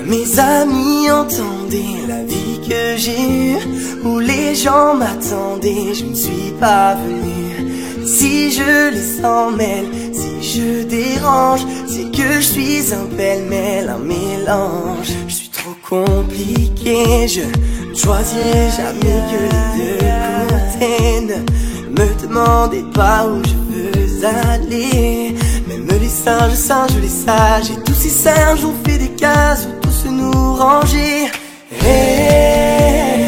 Mes amis entendaient la vie que j'ai eue, où les gens m'attendaient, je ne suis pas venu. Si je les emmêle, si je dérange, c'est que je suis un pêle-mêle, un mélange. Je suis trop compliqué, je ne choisirai jamais que les deux côtés. Ne me demandez pas où je veux aller. Même les singes les sages, et tous ces singes ont fait des cases où tous nous ranger. Hey,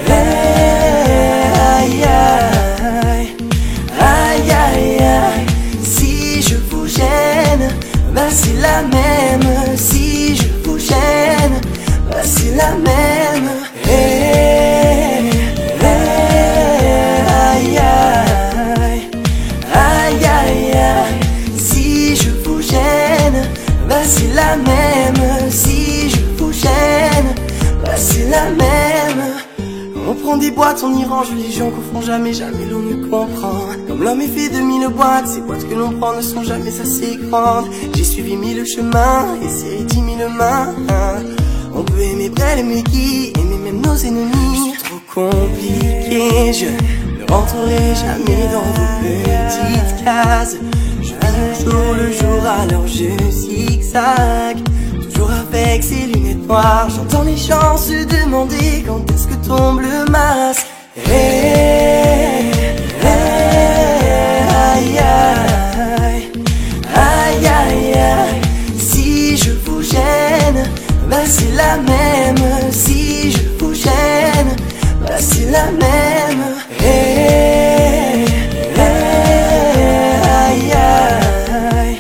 aïe, aïe, aïe, aïe, aïe. Si je vous gêne, ben c'est la même. Si je vous gêne, ben c'est la même. Hey, aïe, aïe, aïe, aïe, aïe. Si je vous gêne, ben c'est la même. Si je vous gêne, ben c'est la même. On prend des boîtes, on y range, les gens confondent jamais, jamais l'on ne comprend. Comme l'homme est fait de mille boîtes, ces boîtes que l'on prend ne sont jamais assez grandes. J'ai suivi mille chemins et serré 10 000 mains. On peut aimer Brel, aimer qui, aimer même nos ennemis. Je suis trop compliqué, je ne rentrerai jamais dans vos petites cases. Je vis le jour, alors je zigzag. Toujours avec ses lunettes noires, j'entends les gens se demander quand est-ce que tombe le masque. Hey, aïe, aïe, aïe, aïe, aïe. Si je vous gêne, ben c'est la même. Si je vous gêne, ben c'est la même. Hey, aïe, aïe,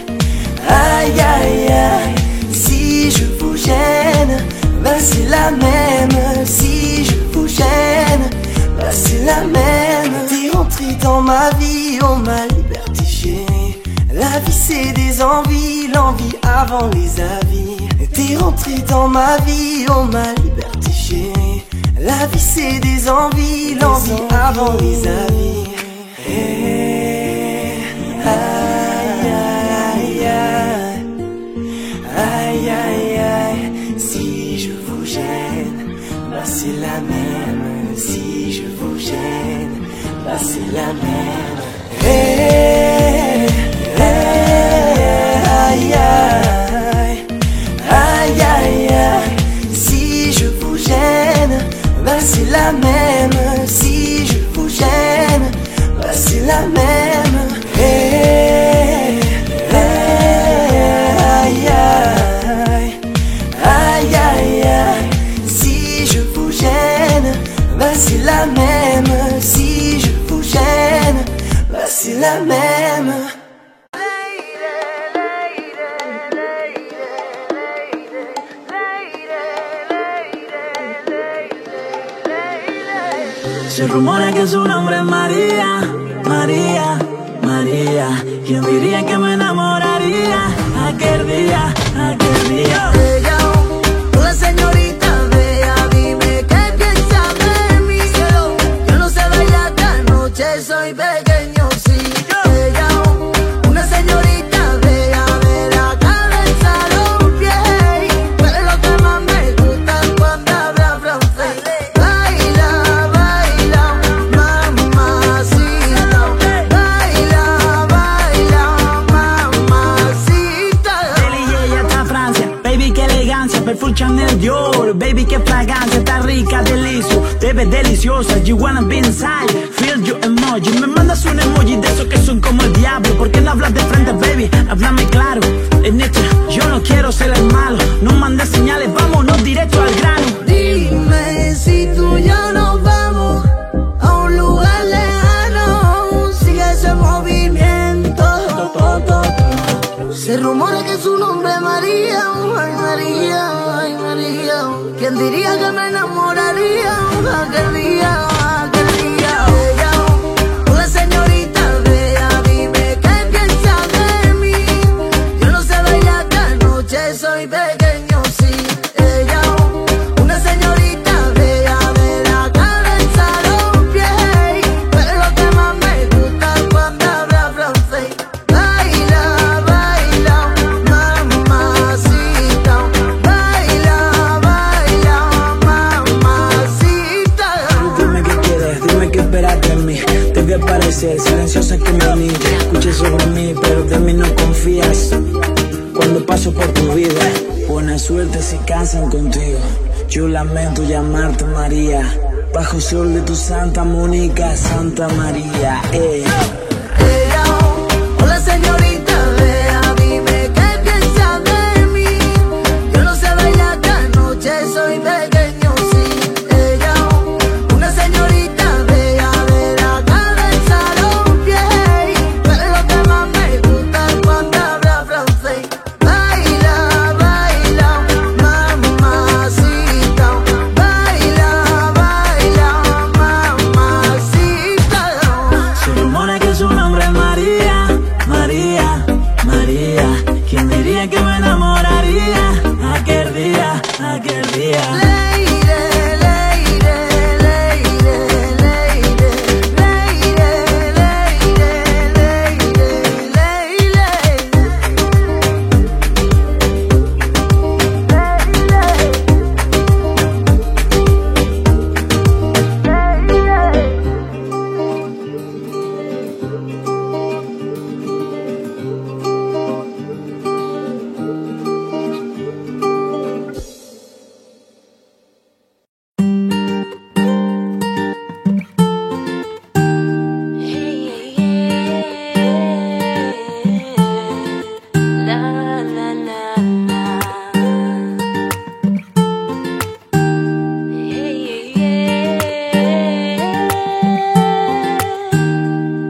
aïe, aïe, aïe. Si je vous gêne, ben c'est la même. Si je vous gêne, ben c'est la même. T'es rentré dans ma vie, oh ma liberté chérie. La vie c'est des envies, l'envie avant les avis. T'es rentré dans ma vie, oh ma liberté chérie. La vie c'est des envies, l'envie avant les avis. Hey, aïe, aïe, aïe, aïe, aïe, aïe. Si je vous gêne, bah c'est la même. Si je vous gêne, bah c'est la même. Hey, aïe, aïe, aïe, aïe, aïe. Si je vous gêne, bah c'est la même. Si je vous gêne, bah c'est la même. Hey, aïe, aïe, aïe, aïe, aïe. Si je vous gêne, bah c'est la même. Si je vous gêne, bah c'est la même. Se rumora que su nombre es María, María, María. ¿Quién diría que me enamoraría aquel día, aquel día? Bella, una señorita bella, dime qué piensas de mí. Yo no sé bailar esta noche, soy pequeño, sí. Bella, una señorita bella, de la cabeza a los pies. Pero lo que más me gusta cuando habla francés. Baila, baila, mamacita. Baila, baila, mamacita. Deli y ella está Francia, baby qué elegancia, perfume Chanel Dior, baby qué fragancia, está rica, delicio, te ves deliciosa, you wanna be inside, feel your emoji, me mandas un emoji de esos que son como el diablo, ¿por qué no hablas de frente, baby? Háblame claro, neta, yo no quiero ser el malo, no mandes señales, vámonos directo al grano. Dime si tú y yo nos vamos a un lugar lejano. Sigue ese movimiento. Se rumora que su nombre es María. Ay María, ay María. ¿Quién diría que me enamoraría aquel día, aquel día? Bella, una señorita bella, dime qué piensas de mí. Yo no sé bailar esta noche, soy pequeño, sí. Ella, una señorita bella, de la cabeza a los pies. Pero lo que más me gusta cuando habla francés. Baila, baila, mamacita. Baila, parecer silenciosa que me niña. Escuchas sobre mí, pero de mí no confías. Cuando paso por tu vida, buena suerte si cansan contigo. Yo lamento llamarte María, bajo el sol de tu Santa Mónica, Santa María. Hola señorita, vea, dime qué piensa de mí. Yo no sé bailar esta noche, soy pequeño sin ella. Una señorita bella de la cabeza a los pies. Pero lo que más me gusta es cuando habla francés. Baila, baila, mamacita. Baila, baila, mamacita. Se rumora que su nombre es María, María, María. ¿Quién diría que me enamoraría aquel día, aquel día? Leire, leire, leire, leire, leire, leire, leire,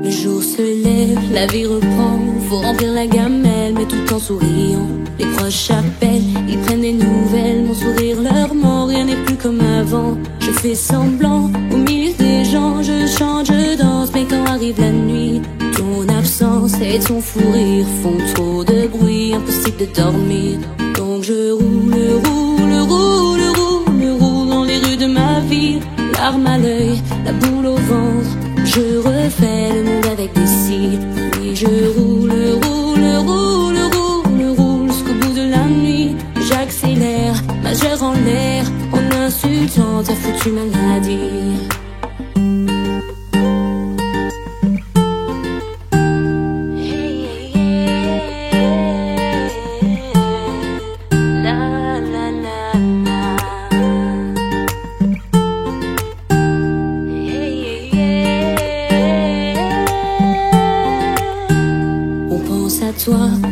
Le jour se lève, la vie reprend. Faut remplir la gamelle, mais tout en souriant. Les proches appellent, ils prennent des nouvelles. Mon sourire leur ment, rien n'est plus comme avant. Je fais semblant, au milieu des gens. Je chante, je danse, mais quand arrive la nuit, ton absence et ton fou rire font trop de bruit, impossible de dormir. Donc je roule, roule, roule, roule, roule dans les rues de ma ville. Larmes à l'œil, la boule au ventre. Je refais le monde avec des cils. Oui, je roule, roule, roule, roule, roule jusqu'au bout de la nuit. J'accélère, majeur en l'air, en insultant ta foutue maladie.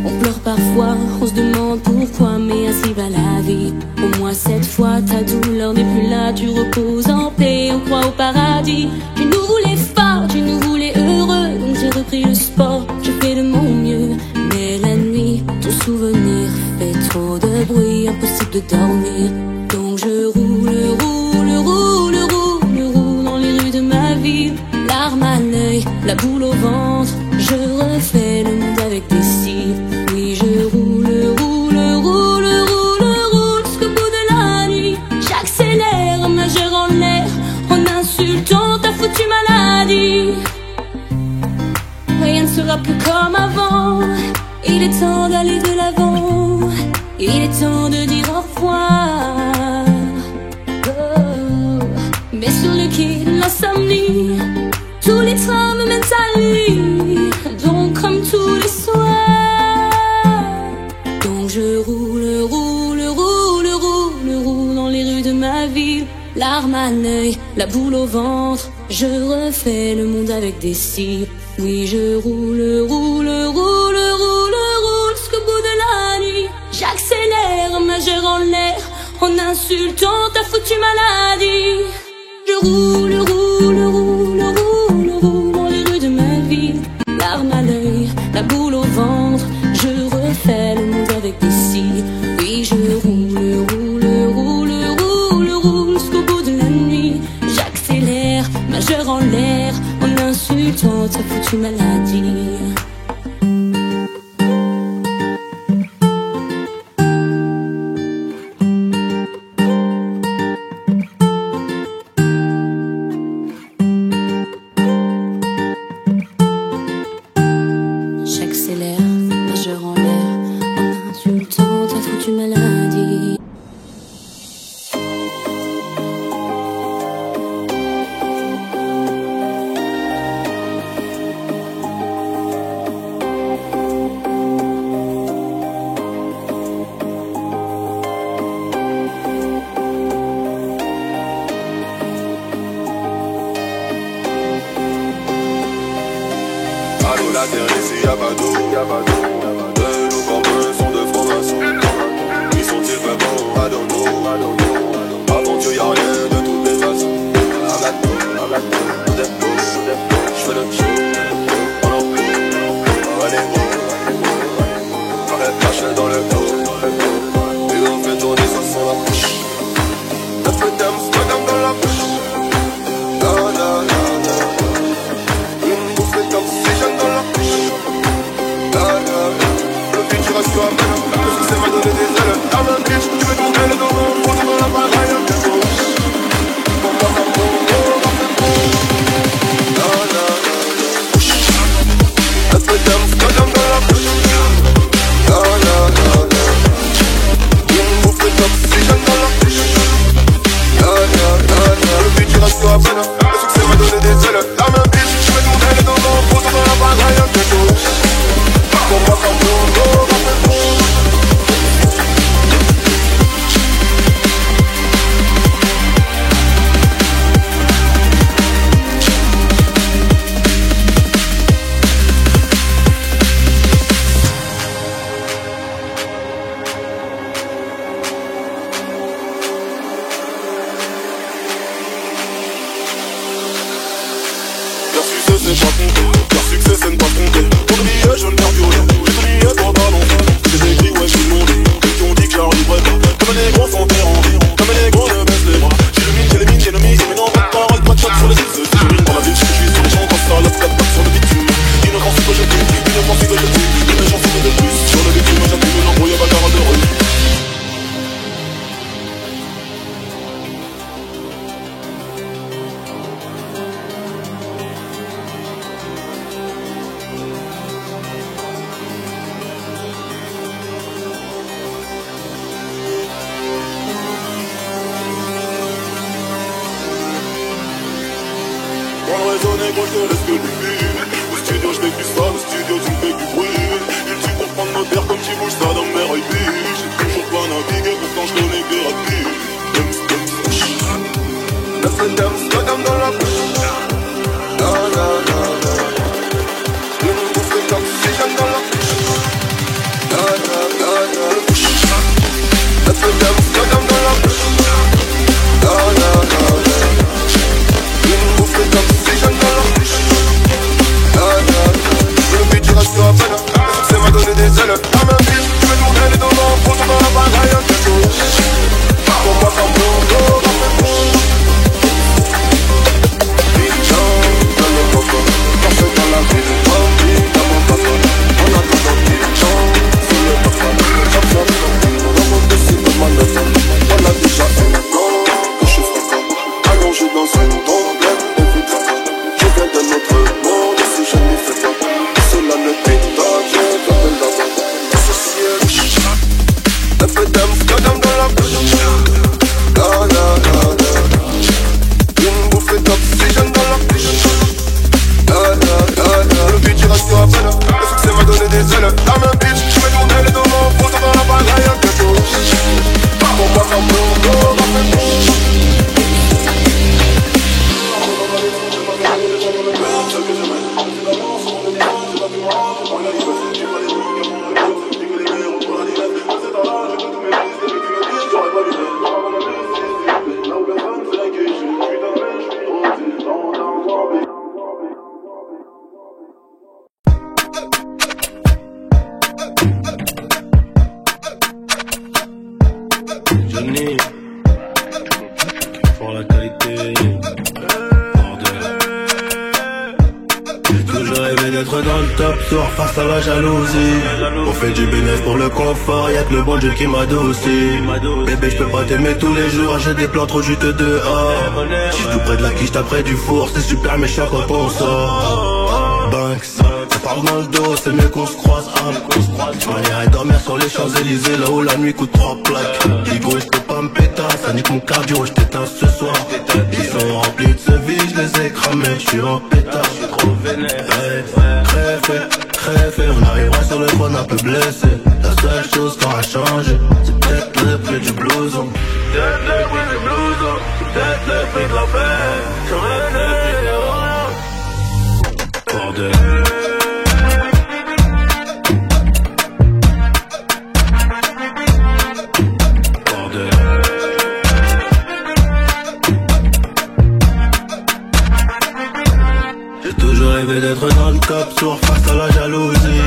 On pleure parfois, on se demande pourquoi, mais ainsi va la vie. Au moins cette fois, ta douleur n'est plus là, tu reposes en paix, on croit au paradis. Tu nous voulais fort, tu nous voulais heureux, donc j'ai repris le sport, je fais de mon mieux. Mais la nuit, ton souvenir fait trop de bruit, impossible de dormir. Donc je roule, roule, roule, roule, roule dans les rues de ma ville. Larmes à l'œil, la boule au ventre, je refais le monde avec des cils. Oui, je roule, roule, roule, roule, roule jusqu'au bout de la nuit. J'accélère, majeur en l'air, en insultant ta foutue maladie. Rien ne sera plus comme avant. Il est temps d'aller de l'avant. Il est temps de dire au revoir. Oh. Mais sur le quai, l'insomnie, tous les trains me mènent à lui. Donc comme tous les soirs. Donc je roule, roule, roule, roule, roule dans les rues de ma ville. Larmes à l'œil, la boule au ventre, je refais le monde avec des cils. Oui, je roule, roule, roule, roule, roule jusqu'au bout de la nuit. J'accélère, majeur en l'air, en insultant ta foutue maladie. Je roule, roule, roule, roule, roule dans les rues de ma ville. Larmes à l'œil, la boule au ventre, je refais le monde avec des cils. Oui, je roule, roule, roule, roule, roule jusqu'au bout de la nuit. J'accélère, majeur en l'air, en insultant ta foutue maladie. J'accélère, majeur en l'air, en insultant ta foutue maladie. Allô la terre ici y'a pas d'eau, nos copains sont de francs-maçons. Ils sont-ils vraiment I don't know. Avant Dieu y'a rien de toutes les façons. J'fais le show. Arrête lâcher dans le dos. Et on fait tourner ça sans la bouche. Un peu d'Amsterdam dans la bouche. La la la la. Une bouffée d'oxygène dans la bouche. La la la. Le futur reste sur la main. Le succès m'a donné des ailes. La main bitch, tu veux tourner le dos. Faut dans la bagaille un bientôt. Pour moi ça prend. La la la. Un peu d'Amsterdam dans la bouche. La la la la. Une bouffée d'oxygène dans la bouche. La la la la. Le futur reste sur la peine. Le succès m'a donné des ailes. La main bitch, je vais tourner les dos. Faut dans la bagaille un bientôt. Pour moi ça prend. Face à la jalousie, on fait du bénéfice pour le confort, y'a que le bon Dieu qui m'adoucit. Bébé, je peux pas t'aimer tous les jours, j'ai des plans trop juteux dehors. J'suis tout près de la quiche, t'as près du four, c'est super méchant quand on sort. Banks, ça parle dans le dos, c'est mieux qu'on se croise. On irait dormir sur les Champs-Élysées, là où la nuit coûte 3 plaques. Digo, j'peux pas me péter, ça nique mon cardio, j't'éteins ce soir. Ils sont remplis de ce vide, j'les ai cramés, j'suis en pétard. Crève, on arrivera sur le trône un peu blessé. La seule chose qui aura changé, c'est peut-être le prix du blouson. Peut-être le prix du blouson, peut-être le prix de la paix. J'aurais bordel. absurde face à la jalousie.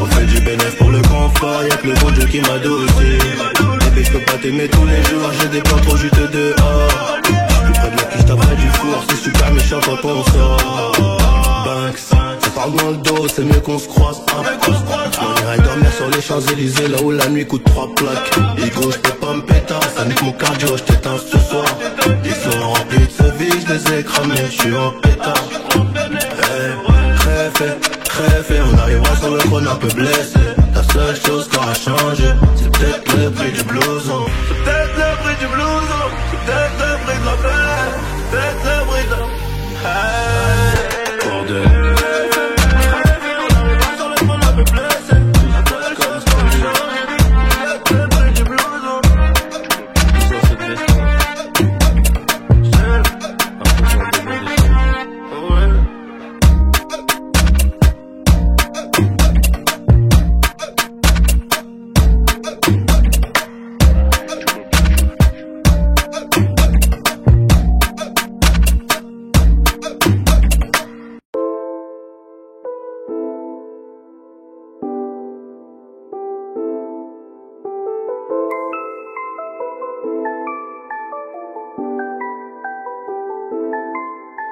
On fait du bénéfice pour le confort, y'a que le bon Dieu qui m'adoucit. Bébé je peux pas t'aimer tous les jours, j'ai des plans trop juste dehors. Plus près de la piste après du four, c'est super méchant quand on sort. Banks, ça parle dans le dos, c'est mieux qu'on se croise. On irait dormir sur les Champs-Élysées, là où la nuit coûte 3 plaques. Ego, j'peux pas me péter, ça nique mon cardio, j't'éteins ce soir. Ils sont remplis de ce vie, j'les ai cramés, j'suis en pétard. Crève, on arrivera sur le trône un peu blessé. La seule chose qui aura changé, c'est peut-être le prix du blouson. C'est peut-être le prix du blouson, c'est peut-être le prix de la peine, c'est peut-être le prix de la... Pour deux.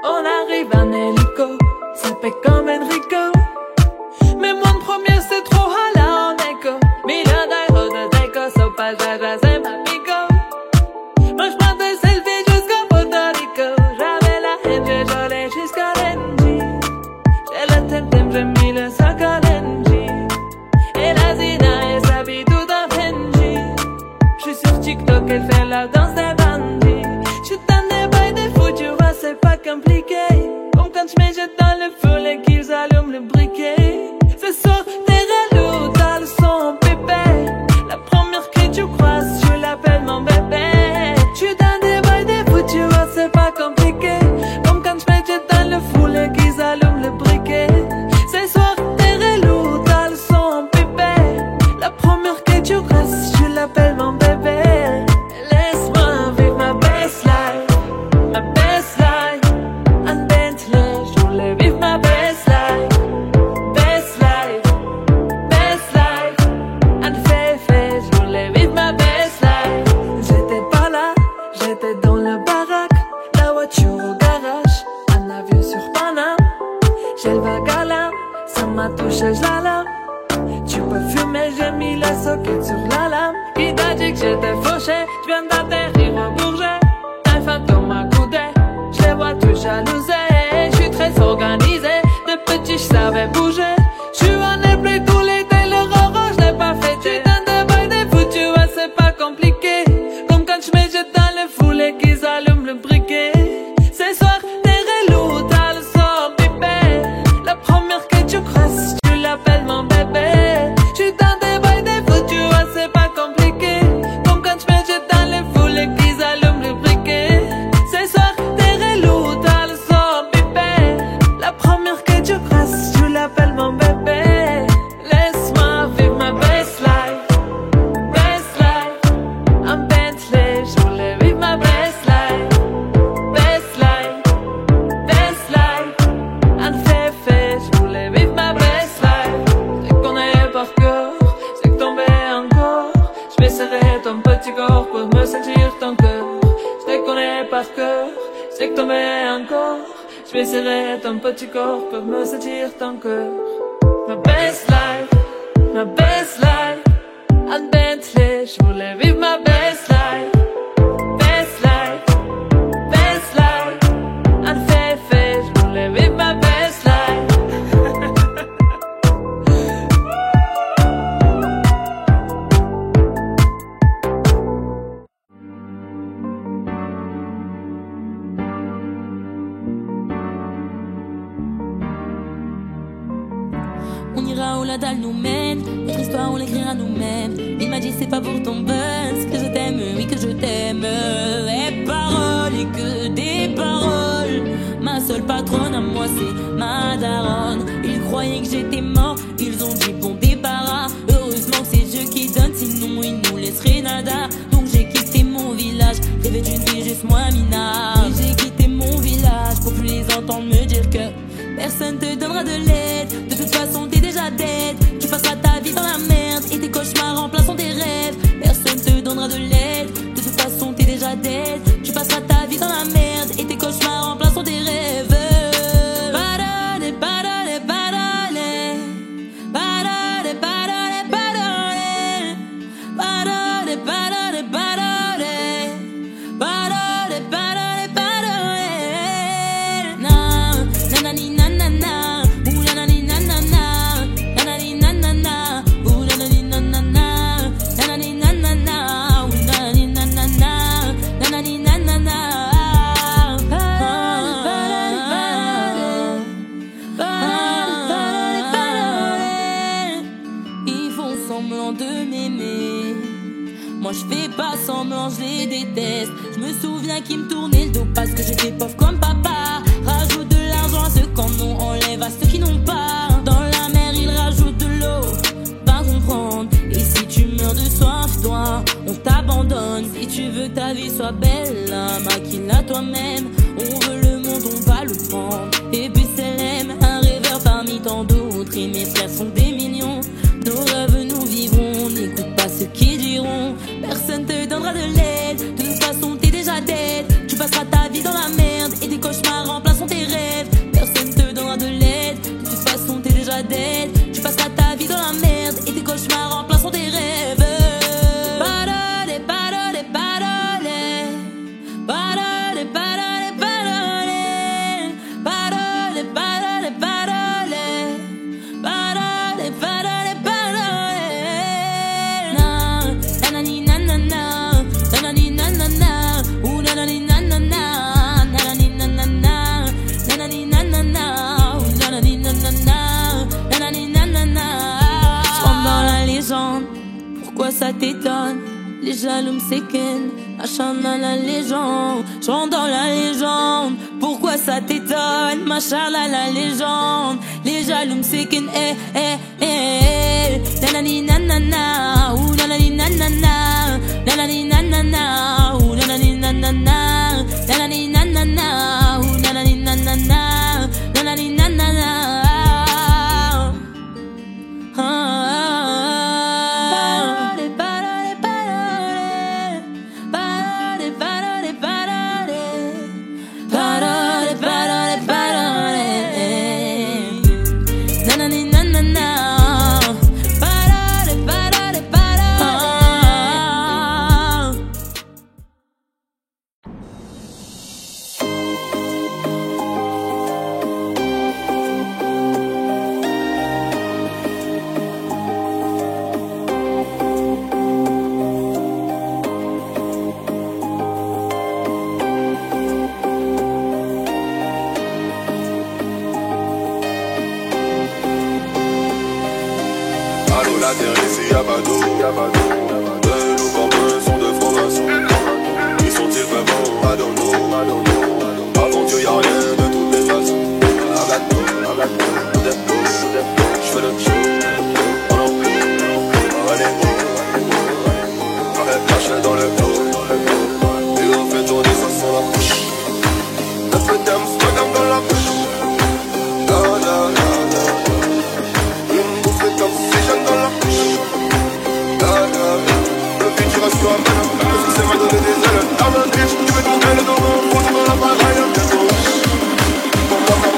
On arrive en hélico, ça fait comme Enrico. Mais moi le premier c'est trop hala en écho. Million d'euros de déco, au passage à Saint-Papico. Moi j'prends des selfies jusqu'au Porto Rico. J'avais la haine, j'ai volé jusqu'à l'Engie. J'ai le thème, j'ai mis le sac à l'Engie. Et la Zina, elle s'habille tout en Benji. J'suis sur TikTok, elle fait la danse des bandits. J'suis dans des bails de fou, tu vois, c'est pas compliqué. Comme quand j'me jette dans le feu et qu'ils allument le briquet. Ce soir, t'es relou, t'as le son en pépé. La première que tu croises, je l'appelle mon bébé. J'suis dans des bails de fou, tu vois, c'est pas compliqué. Comme quand j'me jette dans le feu et qu'ils allument le briquet. Ce soir, t'es relou, t'as le son en pépé. La première que tu croises, je l'appelle mon bébé. Laisse-moi vivre ma best life. Ma best life, un Bentley, je voulais vivre ma best life. Best life, un féfé, je voulais vivre ma best life. J'étais pas là, j'étais dans le baraque, la voiture au garage, un avion sur Paname. J'ai le vague à l'âme, ça m'a touché, je la lame. Tu peux fumer, j'ai mis la socket sur la lame. Qui t'a dit que j'étais fauché, je viens d'atterrir au Bourget. Un fantôme m'a coudé, je les vois tous jalousés. Je suis très organisé, de petit je savais bouger. Je suis en plus tout l'été, le roro je l'ai pas fêté. J'suis dans de bails de fou, tu vois c'est pas compliqué. Comme quand je me jette dans le foule et qu'ils allument le briquet. Ce soir t'es relou, t'as le sort pipé. La première que tu crosses, tu l'appelles mon bébé. J'suis dans des bails de fou, tu vois c'est pas compliqué. Comme quand je me jette dans le foule et qu'ils allument le briquet. Ce soir t'es relou, t'as le sort pipé. La première que tu crosses, tu l'appelles mon bébé. Laisse-moi vivre ma best life. Best life, un Bentley, je voulais vivre ma best life. Best life, un féfé, je voulais vivre ma best life. Je les connais par cœur, c'est que tomber encore. Je vais serrer ton petit corps pour me sentir ton cœur. Je les connais par cœur, c'est que tomber encore. Je vais serrer ton petit corps pour me sentir ton cœur. Ma best life, un Bentley, je voulais vivre ma best life. Best life, un féfé, je voulais vivre ma best life. On ira où la dalle nous mène, notre histoire on l'écrira nous-mêmes. Il m'a dit c'est pas pour ton buzz que je t'aime, oui que je t'aime. Et paroles et que des paroles. Ma seule patronne à moi c'est ma daronne. Ils croyaient que j'étais mort, ils ont dit bon débarras. Heureusement que c'est Dieu qui donne, sinon ils nous laisseraient nada. Donc j'ai quitté mon village, rêvé d'une vie juste moins minable. J'ai quitté mon village pour plus les entendre me dire que personne te donnera de l'aide. De toute Moi je fais pas semblant, je les déteste. Je me souviens qu'ils me tournaient le dos parce que j'étais pauvre comme papa. Rajoute de l'argent à ceux qui en ont, enlève à ceux qui n'ont pas. Dans la mer ils rajoutent de l'eau, pas comprendre. Et si tu meurs de soif, toi, on t'abandonne. Si tu veux que ta vie soit belle, maquille-la toi-même. On veut le monde, on va le prendre. Et puis c'est l'aime, un rêveur parmi tant d'autres. Et mes frères sont des millions. Nos rêves nous vivrons, n'écoute pas ceux qui diront. Personne te donnera de l'aide, de toute façon t'es déjà dead. Tu passeras ta vie dans la merde et tes cauchemars remplaceront tes rêves. Personne te donnera de l'aide, de toute façon t'es déjà dead. Tu passeras ta vie dans la merde et tes cauchemars remplaceront tes rêves. Parole, parole, parole, parole, parole, parole, parole, parole, parole, parole, parole, parole. Na na ni na na na, na ni na na na, ou na ni na na na, na ni na na na, na ni na na na, ou na ni na na na, na ni na na na. J'rentre dans la légende, pourquoi ça t'étonne? Les jaloux me séquennent, machin dans la légende. J'rentre dans la légende, pourquoi ça t'étonne? Machin dans la légende. Les jaloux me séquennent, eh, eh, eh. Nanani nanana, ou nanani nanana, nanani nanana, ou nanani nanana, nanani nanana, ou nanani nanana, nanani nanana. La terre ici y'a pas d'eau, de nos copains sont de francs-maçons. Ils sont-ils vraiment à Dono? Avant Dieu y'a rien de toutes les façons. J'fais le show, avec cache dans le dos. Et on fait tourner ça sans la bouche. La fête d'Amsterdam dans la bouche. Une bouffée comme si j'aime dans la bouche. Le futur reste toi, le succès m'a donné des ailes. La main bitch, tu veux ton aile dans mon gros, dans la baraille. Pour moi, ça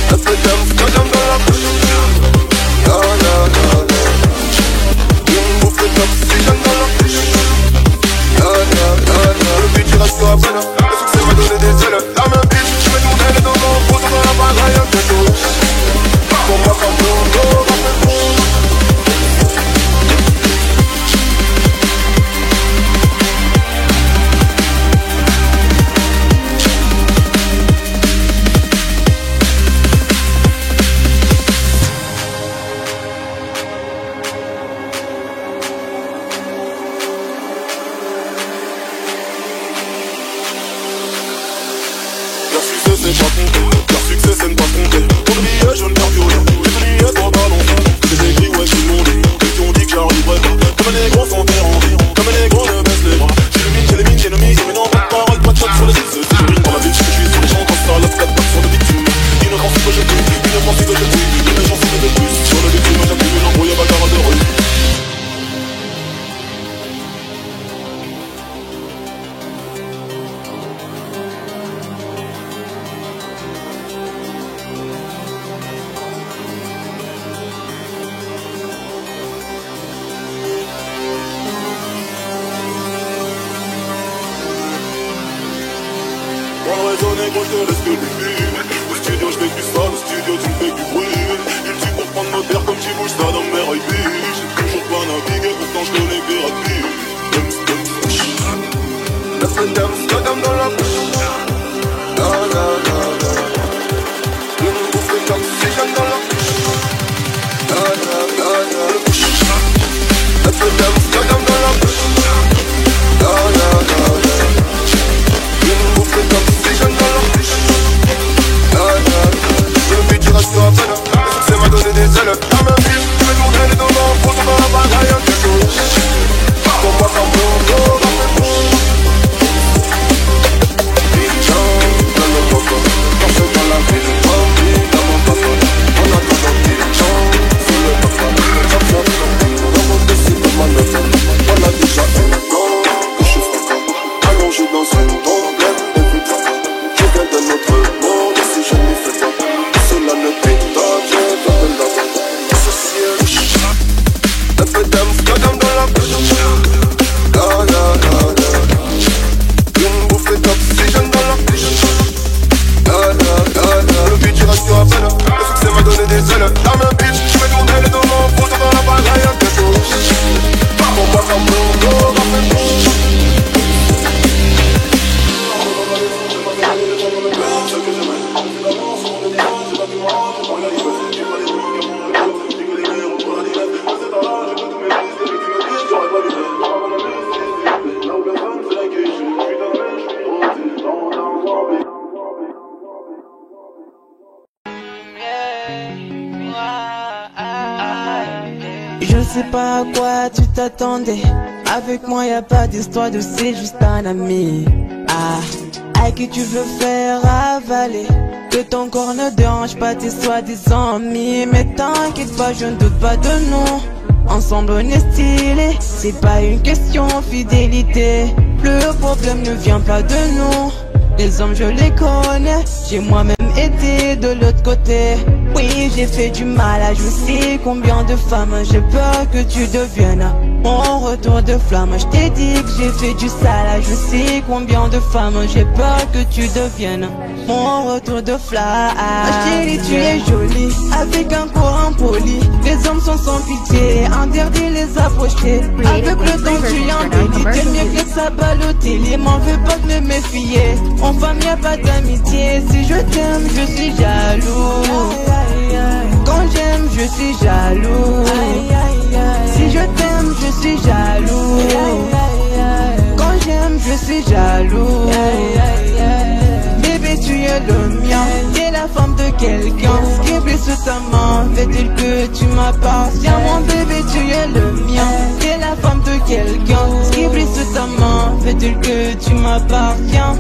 la fête d'Amsterdam dans la bouche. Une bouffée comme si j'aime dans la bouche. Le futur reste toi, le succès m'a donné des ailes. La main bitch, tu veux ton aile dans mon gros, dans la baraille. Pour moi, ça c'est pas compté, leur succès c'est ne pas compter. Pour le billet jaune vert violet, les billets trois ballons. J'ai écrit ouais j'ai demandé, ceux qui ont dit que j'arriverais pas. Comme les gros sont terrandés, comme les gros ne baissent les bras. J'ai le mine, j'ai les mines, j'ai le mise, mais non pas de parole, pas de shot sur les îles. C'est le mine dans la ville, je suis sur les gens comme ça, la fête pas sur le bitume. Innocence que je tue, innocence que je tue, innocence que de plus. Sur le bitume, j'appuie une embrouille à bagarre de rue. Raisonner quand je te laisse que du film. Au studio je fais plus ça, au studio tu me fais du bruit. Il tue pour prendre ma terre comme tu bouges ça dans mes rêves. J'ai toujours pas navigué, pourtant je connais des rapides. La fête d'Amsterdam dans la bouche. Une bouffée comme si j'aime dans la bouche. sais pas à quoi tu t'attendais. Avec moi y a pas d'histoire de c'est juste un ami. Ah, à qui tu veux faire avaler. Que ton corps ne dérange pas tes soi-disant amis. Mais t'inquiète pas, je ne doute pas de nous. Ensemble on est stylé, c'est pas une question fidélité. Le problème ne vient pas de nous. Les hommes je les connais, j'ai moi-même été de l'autre côté. Oui j'ai fait du mal à je sais combien de femmes. J'ai peur que tu deviennes mon retour de flamme. Je t'ai dit que j'ai fait du sale, je sais combien de femmes. J'ai peur que tu deviennes mon retour de flamme. Chérie tu es jolie, avec un corps impoli. Les hommes sont sans pitié, interdit les approcher. Avec le temps tu embellis, t'es mieux que ça Balotelli. M'en veux pas de me méfier, en femme y'a pas d'amitié. Si je t'aime je suis jaloux. Quand j'aime je suis jaloux. Si je t'aime je suis jaloux. Quand j'aime je suis jaloux. Bébé tu es le mien, t'es la femme de quelqu'un. Ce qui brille sous ta main fait-il que tu m'appartiens. Mon bébé tu es le mien, t'es la femme de quelqu'un. Ce qui brille sous ta main fait-il que tu m'appartiens.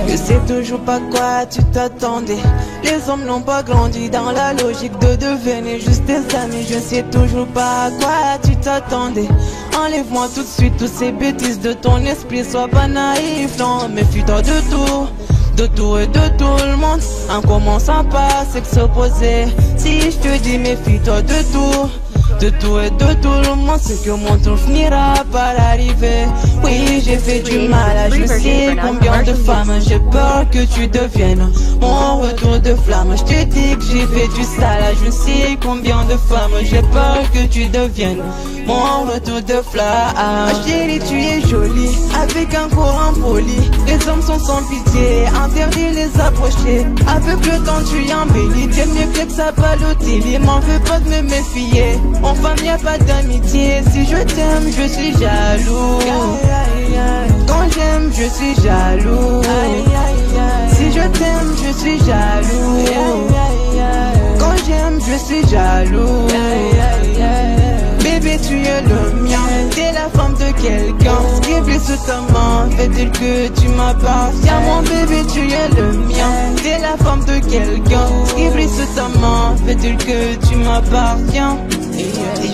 Je sais toujours pas quoi tu t'attendais. Les hommes n'ont pas grandi dans la logique de devenir juste tes amis. Je sais toujours pas à quoi tu t'attendais. Enlève-moi tout de suite toutes ces bêtises de ton esprit. Sois pas naïf, non, méfie-toi de tout. De tout et de tout le monde. En commençant par sexe opposé. Si je te dis méfie-toi de tout. De tout et de tout le monde, c'est que mon tour finira par arriver. Oui, j'ai fait du mal à je sais combien de femmes. J'ai peur que tu deviennes mon retour de flamme. Je te dis que j'ai fait du sale, je sais combien de femmes. J'ai peur que tu deviennes mon retour de flamme. Chérie, tu es jolie, avec un corps impoli. Les hommes sont sans pitié, interdit les approcher. Avec le temps tu embellis, t'es mieux que ça Balotelli. M'en veux pas de me méfier, en femme y'a pas d'amitié. Si je t'aime je suis jaloux. Quand j'aime je suis jaloux. Si je t'aime je suis jaloux. Quand j'aime je suis jaloux. Bébé tu es le mien, t'es la femme de quelqu'un. Ce qui brille sous ta main fait-il que tu m'appartiens. Mon bébé tu es le mien, t'es la femme de quelqu'un. Ce qui brille sous ta main fait-il que tu m'appartiens.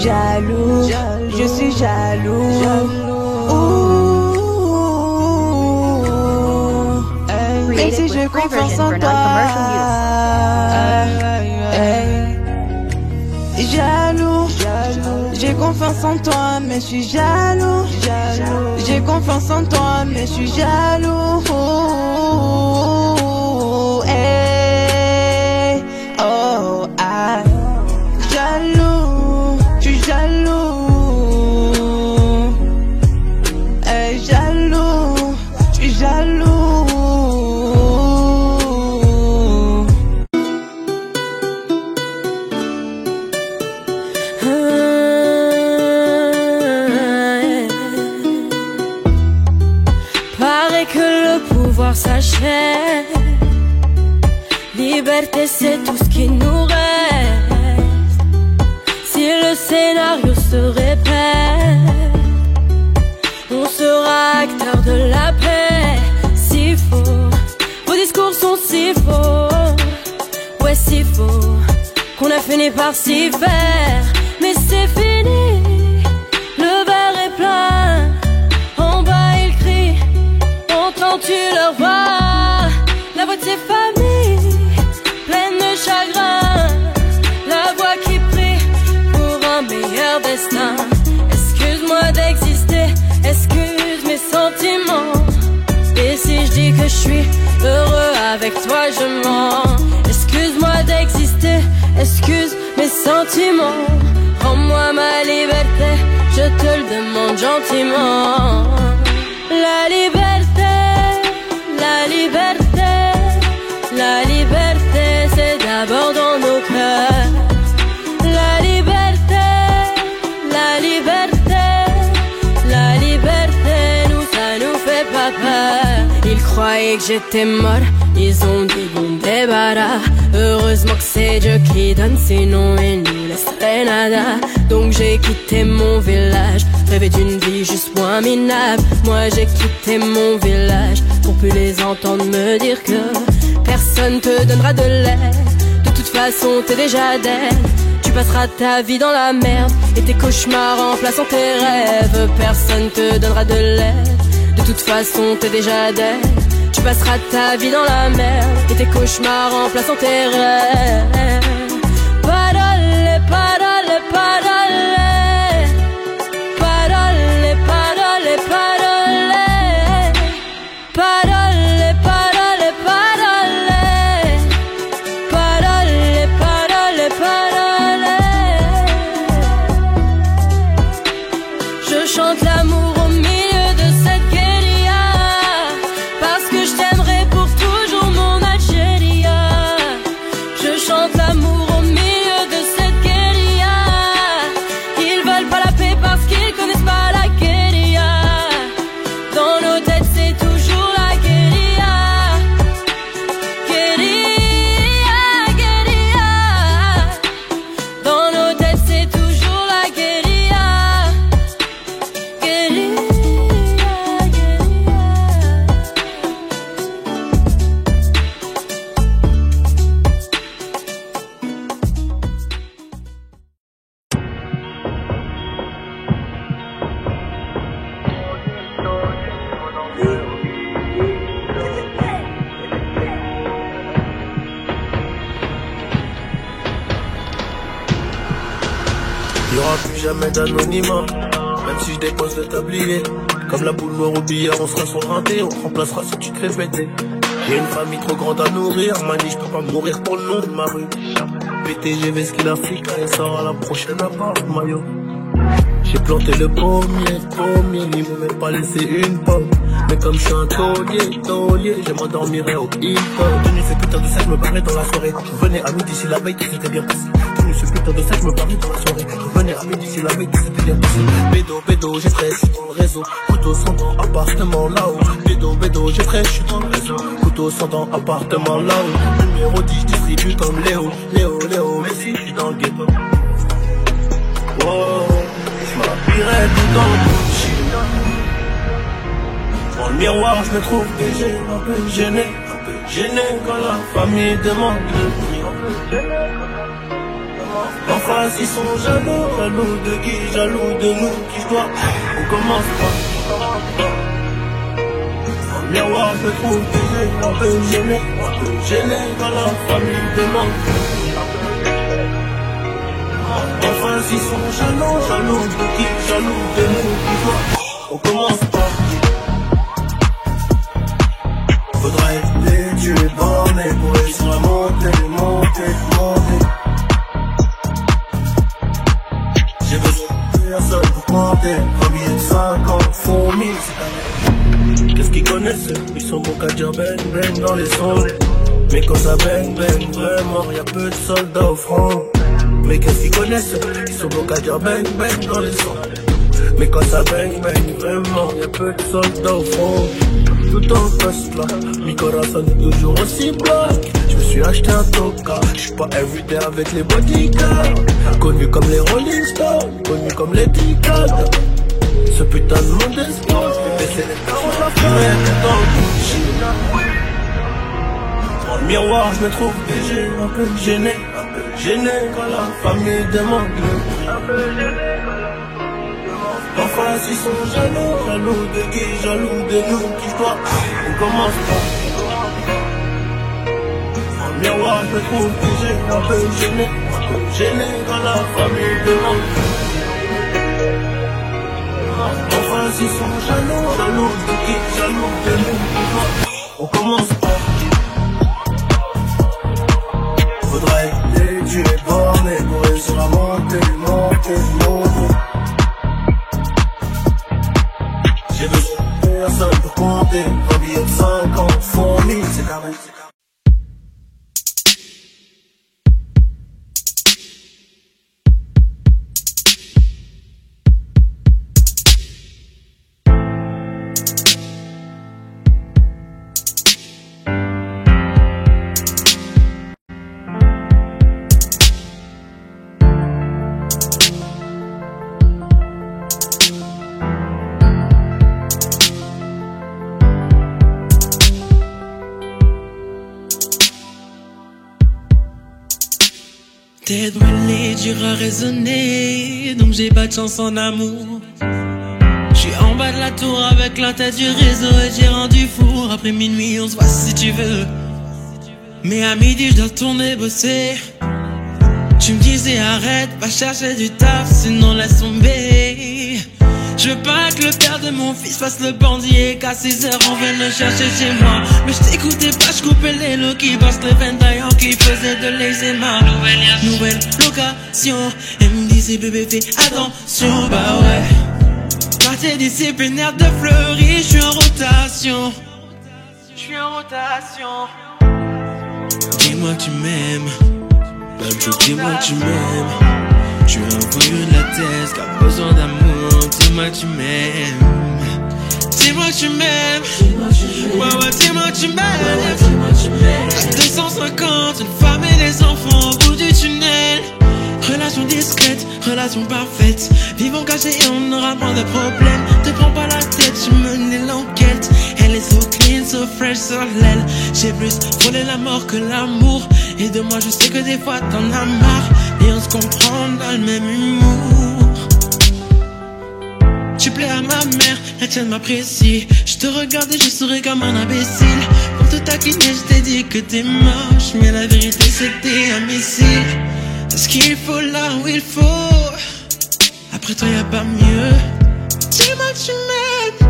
Jaloux, je suis jaloux. Même si j'ai confiance en toi. Jaloux, j'ai confiance en toi, mais je suis jaloux. J'ai confiance en toi, mais je suis jaloux. Hey, oh, ah, jaloux, je suis jaloux. Hey, jaloux, je suis jaloux. S'achève. Liberté c'est tout ce qui nous reste. Si le scénario se répète, on sera acteur de la paix. Si faux, vos discours sont si faux. Ouais si faux, qu'on a fini par s'y faire. Mais c'est fini, le verre est plein. En bas ils crient, entends tu leur voix, la voix de ses familles, pleine de chagrin, la voix qui prie pour un meilleur destin. Excuse-moi d'exister, excuse mes sentiments. Et si je dis que je suis heureux avec toi, je mens. Excuse-moi d'exister, excuse mes sentiments. Rends-moi ma liberté, je te le demande gentiment. La liberté, la liberté, la liberté, c'est d'abord dans nos cœurs. La liberté, la liberté, la liberté, nous ça nous fait pas peur. Ils croyaient que j'étais mort, ils ont dit bon débarras. Heureusement que c'est Dieu qui donne, sinon il nous laisserait nada. Donc j'ai quitté mon village, rêvé d'une vie juste moins minable. Moi j'ai quitté mon village pour plus les entendre me dire que personne te donnera de l'aide. De toute façon t'es déjà dead. Tu passeras ta vie dans la merde et tes cauchemars remplaçant tes rêves. Personne te donnera de l'aide. De toute façon t'es déjà dead. Tu passeras ta vie dans la merde et tes cauchemars remplaçant tes rêves. Parole, parole, parole. Parole, parole, parole. Parole, parole, parole. Parole, parole, parole. Je chante l'amour au milieu de cette guérilla, parce que je t'aimerai pour toujours mon Algéria. Je chante l'amour au milieu de cette guérilla. Ils veulent pas la paix parce qu'ils connaissent pas la guérilla. Dans nos têtes c'est toujours la guérilla. Guérilla, guérilla. Dans nos têtes c'est toujours la guérilla. Guérilla, guérilla. Il y aura plus jamais d'anonymat, même si je dépose le tablier. Comme la boule noire au billard, on sera sur le rinté, on te remplacera si tu te fais péter. J'ai une famille trop grande à nourrir, mani, je peux pas mourir pour le nom de ma rue. PTGV skill Africa et sort à la prochaine à part maillot. J'ai planté le pommier, ils m'ont même pas laissé une pomme. Mais comme je suis un taulier, je m'endormirai au hip-hop. Tenu ce putain de sac, je me barrais dans la soirée. Je venais à midi si la veille, tout s'était bien passé. Tenu ce putain de sac, je me barrais dans la soirée. Je venais à midi si la veille, tout s'était bien passé. Bédo, j'ai fraîche, je suis dans le réseau. Couteau sans dents, appartement là-haut. Bédo, j'ai fraîche, je suis dans le réseau. Couteau sans dents, appartement là-haut. Numéro 10, je distribue comme Léo, mais si, je suis dans le ghetto. Wow. Je m'habillerai tout dans le Gucci. Dans le miroir je me trouve déjà un peu gêné quand la famille demande le prix. En face ils sont jaloux de qui, jaloux de nous, qui je dois. On commence pas. Dans le miroir je me trouve déjà un peu gêné quand la famille demande le prix. Enfin s'ils sont jaloux de qui, jaloux de nous, qui doit. On commence pas. Faudra être tu es borné pour réussir à monter. J'ai besoin de personne pour compter. Combien de 50 font 1000, c'est un. Qu'est-ce qu'ils connaissent? Ils sont bons qu'à dire bang dans les sons. Mais quand ça bang vraiment, y'a peu de soldats au front. Mais qu'est-ce qu'ils connaissent? Ils sont bons qu'à dire bang dans les sons. Mais quand ça bang vraiment, y'a peu de soldats au front. Tout en poste là, mi corazon est toujours aussi bloc. Je me suis acheté un toka, je suis pas everyday avec les bodyguards. Connu comme les Rolling Stones, connu comme les Ticals. Ce putain de monde d'espoir, bébé c'est les parents de la forêt. Dans le Gucci, dans le miroir je me trouve déjà un peu gêné quand la famille demande le prix. En face ils sont jaloux de qui, jaloux de nous, qui je dois. On commence pas. Dans le miroir je me trouve déjà un peu gêné quand la famille demande. En face ils sont jaloux de qui, jaloux de nous, qui je dois. On commence pas. Faudra être tu es borné pour réussir à monter. J'ai besoin de personne pour compter. Combien de 50 font 1000, c'est carré. Tête brûlée, dur à raisonner, donc j'ai pas de chance en amour. J'suis en bas de la tour avec la tête du réseau et j'ai rendu fou. Après minuit, on se voit si tu veux. Mais à midi, je dois retourner bosser. Tu me disais arrête, va chercher du taf, sinon laisse tomber. Je veux pas que le père de mon fils fasse le bandit et qu'à 6 heures on vienne le chercher chez moi. Mais je t'écoutais pas, je coupais les lots qui passent le Vendaillon qui faisait de l'eczéma. Nouvelle location, elle me disait bébé fais attention, bah ouais. Partie disciplinaire de Fleury, je suis en rotation. Je suis en rotation. Dis-moi que tu m'aimes, même chose, dis-moi que tu m'aimes. Je suis un voyou de la tête qui a besoin d'amour. Dis-moi que tu m'aimes. Dis-moi que tu m'aimes. Ouais, ouais, dis-moi que tu m'aimes. À 250, une femme et des enfants au bout du tunnel. Relation discrète, relation parfaite. Vivons cachés et on aura moins de problèmes. Te prends pas la tête, je menais l'enquête. Elle est so clean, so fresh sur l'aile. J'ai plus frôlé la mort que l'amour. Et de moi je sais que des fois t'en as marre. Et on se comprend dans le même humour. Tu plais à ma mère, la tienne m'apprécie. Je te regardais, je souris comme un imbécile. Pour te taquiner, je t'ai dit que t'es moche. Mais la vérité c'est que t'es un missile. C'est ce qu'il faut là où il faut. Après toi y'a pas mieux. Dis-moi que tu m'aimes.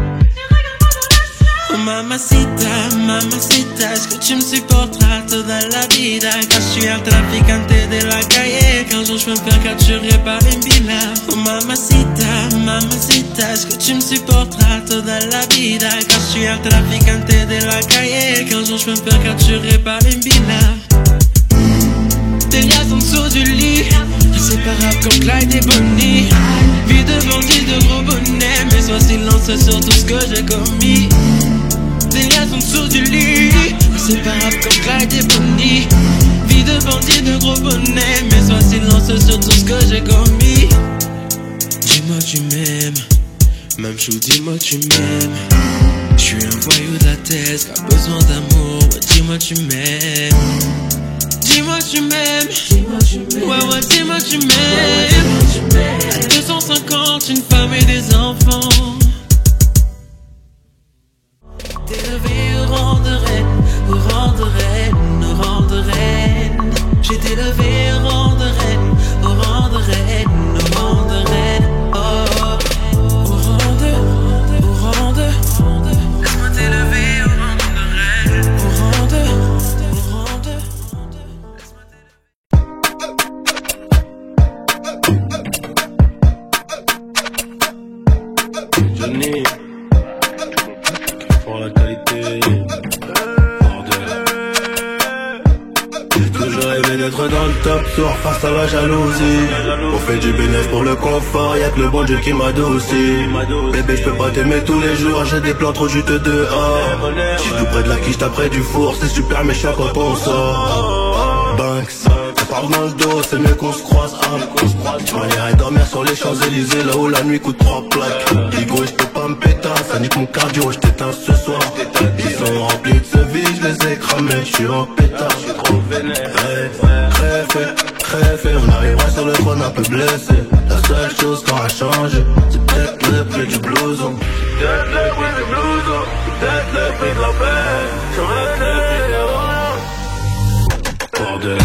Oh mamacita, mamacita, est-ce que tu me supporteras toda la vida? Quand je suis un traficante de la calle, qu'un jour je peux me faire capturer par les villas. Oh mamacita, mamacita, est-ce que tu me supporteras toda la vida? Quand je suis un traficante de la calle, qu'un jour je peux me faire capturer par les villas. Des liasses en dessous du lit, inséparables comme Clyde et Bonnie. Vie de bandit, de gros bonnet, mais sois silencieux sur tout ce que j'ai commis. Des liasses en dessous du lit, inséparables comme Clyde et Bonnie. Vie de bandit, de gros bonnet, mais sois silencieux sur tout ce que j'ai commis. Dis-moi que tu m'aimes, même chou, dis-moi que tu m'aimes. J'suis un voyou de la tête qui a besoin d'amour, ouais, dis-moi que tu m'aimes. Dis-moi que tu m'aimes, ouais ouais dis-moi que tu m'aimes. À 250, une femme et des enfants. T'es levé au rang de reine, au rang de reine, au rang de reine. J'étais levé au rang de reine, au rang de reine, au rang de reine. Oh, au rang de, laisse-moi t'élever au rang de reine, au rang de. Johnny, pour la qualité, bordel. J'ai toujours rêvé d'être dans le top tour face à la jalousie. On fait du bénéfice pour le confort, y'a que le bon Dieu qui m'adoucit. Bébé, je peux pas t'aimer tous les jours, j'ai des plans trop juteux dehors. J'suis tout près de la quiche, t'as près du four, c'est super méchant quand on sort. Banks, ça parle dans le dos, c'est mieux qu'on se croise. Tu m'irais dormir sur les Champs-Élysées, là où la nuit coûte 3 plaques. Digo, j'peux pas me péter, ça nique mon cardio, j't'éteins ce soir. Ils sont remplis de ce vide, j'les ai cramés, j'suis en pétard, j'suis trop vénère. Très fait, on arrivera sur le trône un peu blessé. La seule chose qu'on a changé, c'est peut-être le prix du blouson. Peut-être le prix du blouson, peut-être le prix de la paix. Sur le prix, bordel.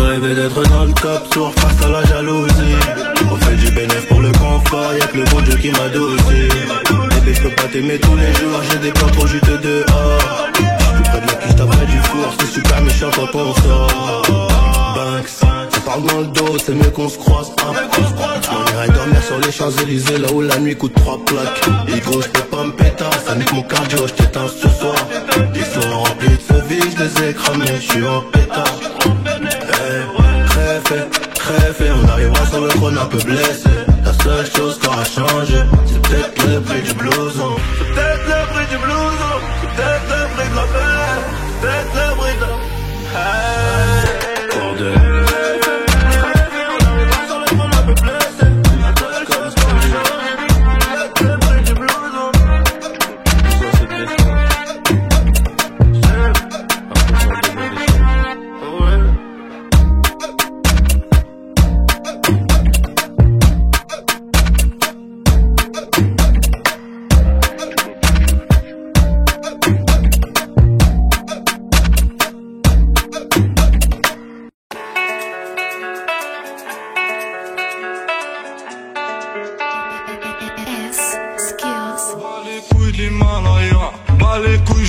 Rêver d'être dans le top tour face à la jalousie. On fait du bénéfice pour le confort, y'a que le bon Dieu qui m'adoucit. Bébé, je peux pas t'aimer tous les jours, j'ai des plans trop juteux dehors. Tout près de la quiche, t'as près du four, c'est super méchant quand on sort. Banks, ça parle dans le dos, c'est mieux qu'on se croise. On irait dormir sur les Champs-Élysées, là où la nuit coûte 3 plaques. Ego, je peux pas me péter, ça nique mon cardio, je t'éteins ce soir. Ils sont remplis de ce vide, je les ai cramés, je suis en pétard. Très fait, on arrivera sur le trône un peu blessé. La seule chose qu'on a changé, c'est peut-être le prix du blouson. C'est peut-être le prix du blouson, c'est peut-être le prix de la peine, c'est peut-être le prix de la... Bordel.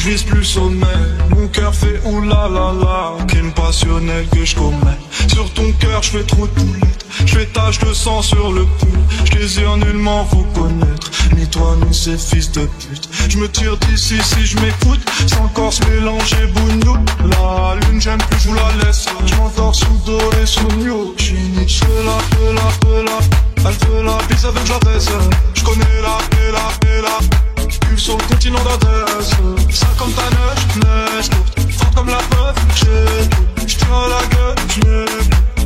je vise plus sommet. Mon cœur fait oulala, crime passionnel que je commets. Sur ton cœur je fais trop de poulettes, je fais tache de sang sur le pull. Je désire nullement vous connaître, ni toi ni ces fils de pute. Je me tire d'ici si je m'écoute, sans encore se mélanger bougnout. La lune j'aime plus, je vous la laisse. Je m'endors sous dos et sous new. J'suis Nietzsche, elle veut la bise avec la baisse. Je connais la pulse sur le continent d'Adès. Ça comme ta neige courte, forte comme la preuve. J'tire la gueule,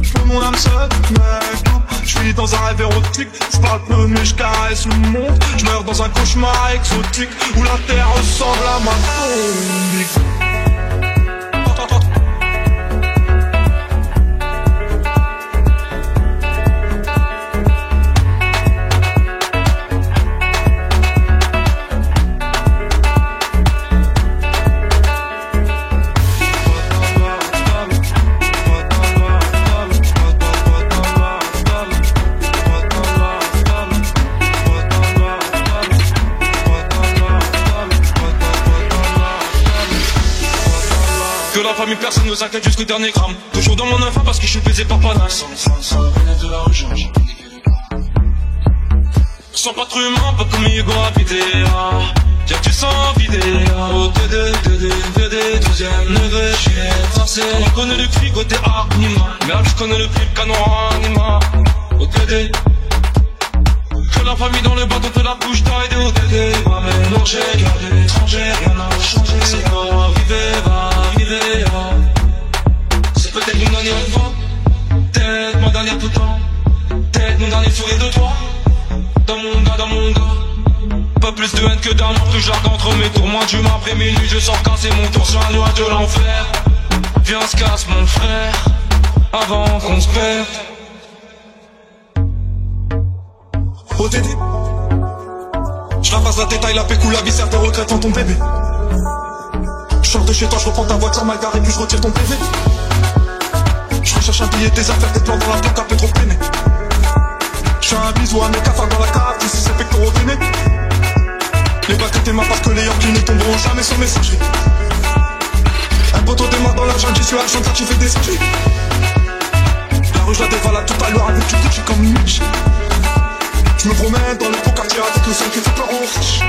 j'mets mon âme seule, mec. J'suis dans un rêve érotique, j'parle peu mais j'caresse le monde. J'meurs dans un cauchemar exotique où la terre ressemble à ma tombe. Famille, personne ne s'inquiète jusqu'au dernier gramme. Toujours dans mon enfant parce que je suis baisé par Panas. Sans de la rechange. Sans pas trop humain, pas comme Hugo habité. Dire que tu sens vidé. Au TD, 12ème degré. J'ai forcé. On connaît le cri côté Anima. Merde, je connais le prix de canon Anima. Au TD. Que la famille dans le bâton fait la bouche d'aide. Au TD. Va mélanger, garder l'étranger. Rien n'a changé. C'est va arriver. C'est peut-être mon dernier fois, peut-être mon dernier tout le temps, peut-être mon dernier sourire de toi. Dans mon gars, pas plus de haine que d'amour, plus j'argue entre mes tours. Moins d'humain après minuit, je sors casser mon tour sur un nuage de l'enfer. Viens se casse mon frère, avant qu'on se perde. OTD, j'ramasse la détail, la pécou, la viscère de regrette en ton bébé. Je sors de chez toi, je reprends ta voiture mal garée, puis je retire ton PV. Je recherche un billet, des affaires, des plans dans la plaque, un peu trop peiné. Je fais un bisou à mes cafards dans la cave, d'ici c'est pectoraux vénés. Les bacs étaient mains parce que les Yankees ne tomberont jamais sur messagerie. Un poteau démarre dans la jungle, j'y suis à Chantal, tu fais des skis. La rue je la dévalade tout à l'heure avec du Gucci comme Mitch. Je me promène dans le beau quartier avec le son qui fait peur en fiche.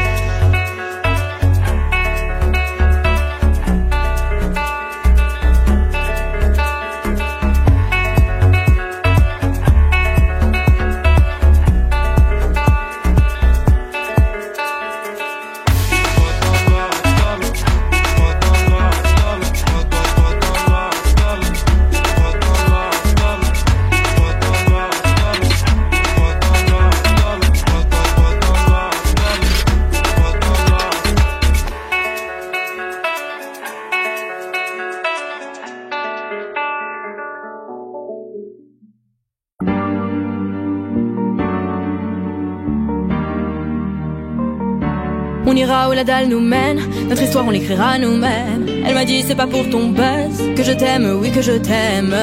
On ira où la dalle nous mène, notre histoire on l'écrira nous-mêmes. Elle m'a dit c'est pas pour ton buzz que je t'aime, oui que je t'aime.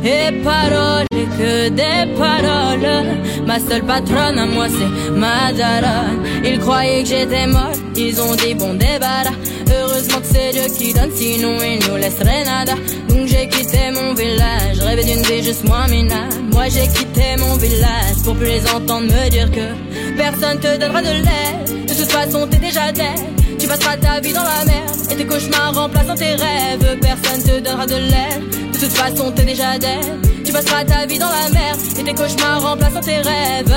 Et paroles, et que des paroles. Ma seule patronne à moi c'est ma daronne. Ils croyaient que j'étais morte, ils ont dit bon débarras. Heureusement que c'est Dieu qui donne, sinon il nous laisserait nada. Donc j'ai quitté mon village, rêvé d'une vie juste moins minable. Moi j'ai quitté mon village pour plus les entendre me dire que personne te donnera de l'aide. De toute façon t'es déjà dead. Tu passeras ta vie dans la merde et tes cauchemars remplaçant tes rêves. Personne te donnera de l'aide. De toute façon t'es déjà dead. Tu passeras ta vie dans la merde et tes cauchemars remplaçant tes rêves.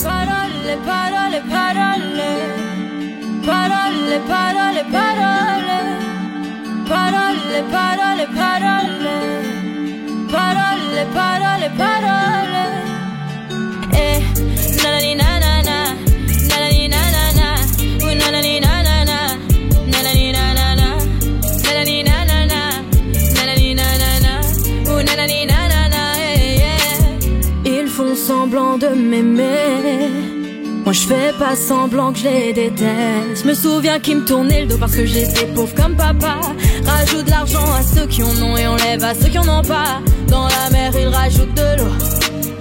Parole, parole, parole. Parole, parole, parole. Parole, parole, parole. Parole, parole, parole. Eh, nanani nanana, nanani nanana, ou nanani nanana, nanani nanana, nanani nanana, nanani nanana, ou nanani nanana, yeah. Ils font semblant de m'aimer. Moi je fais pas semblant que je les déteste. Je me souviens qu'ils me tournaient le dos parce que j'étais pauvre comme papa. Rajoute de l'argent à ceux qui en ont et enlève à ceux qui en ont pas. Dans la mer ils rajoutent de l'eau,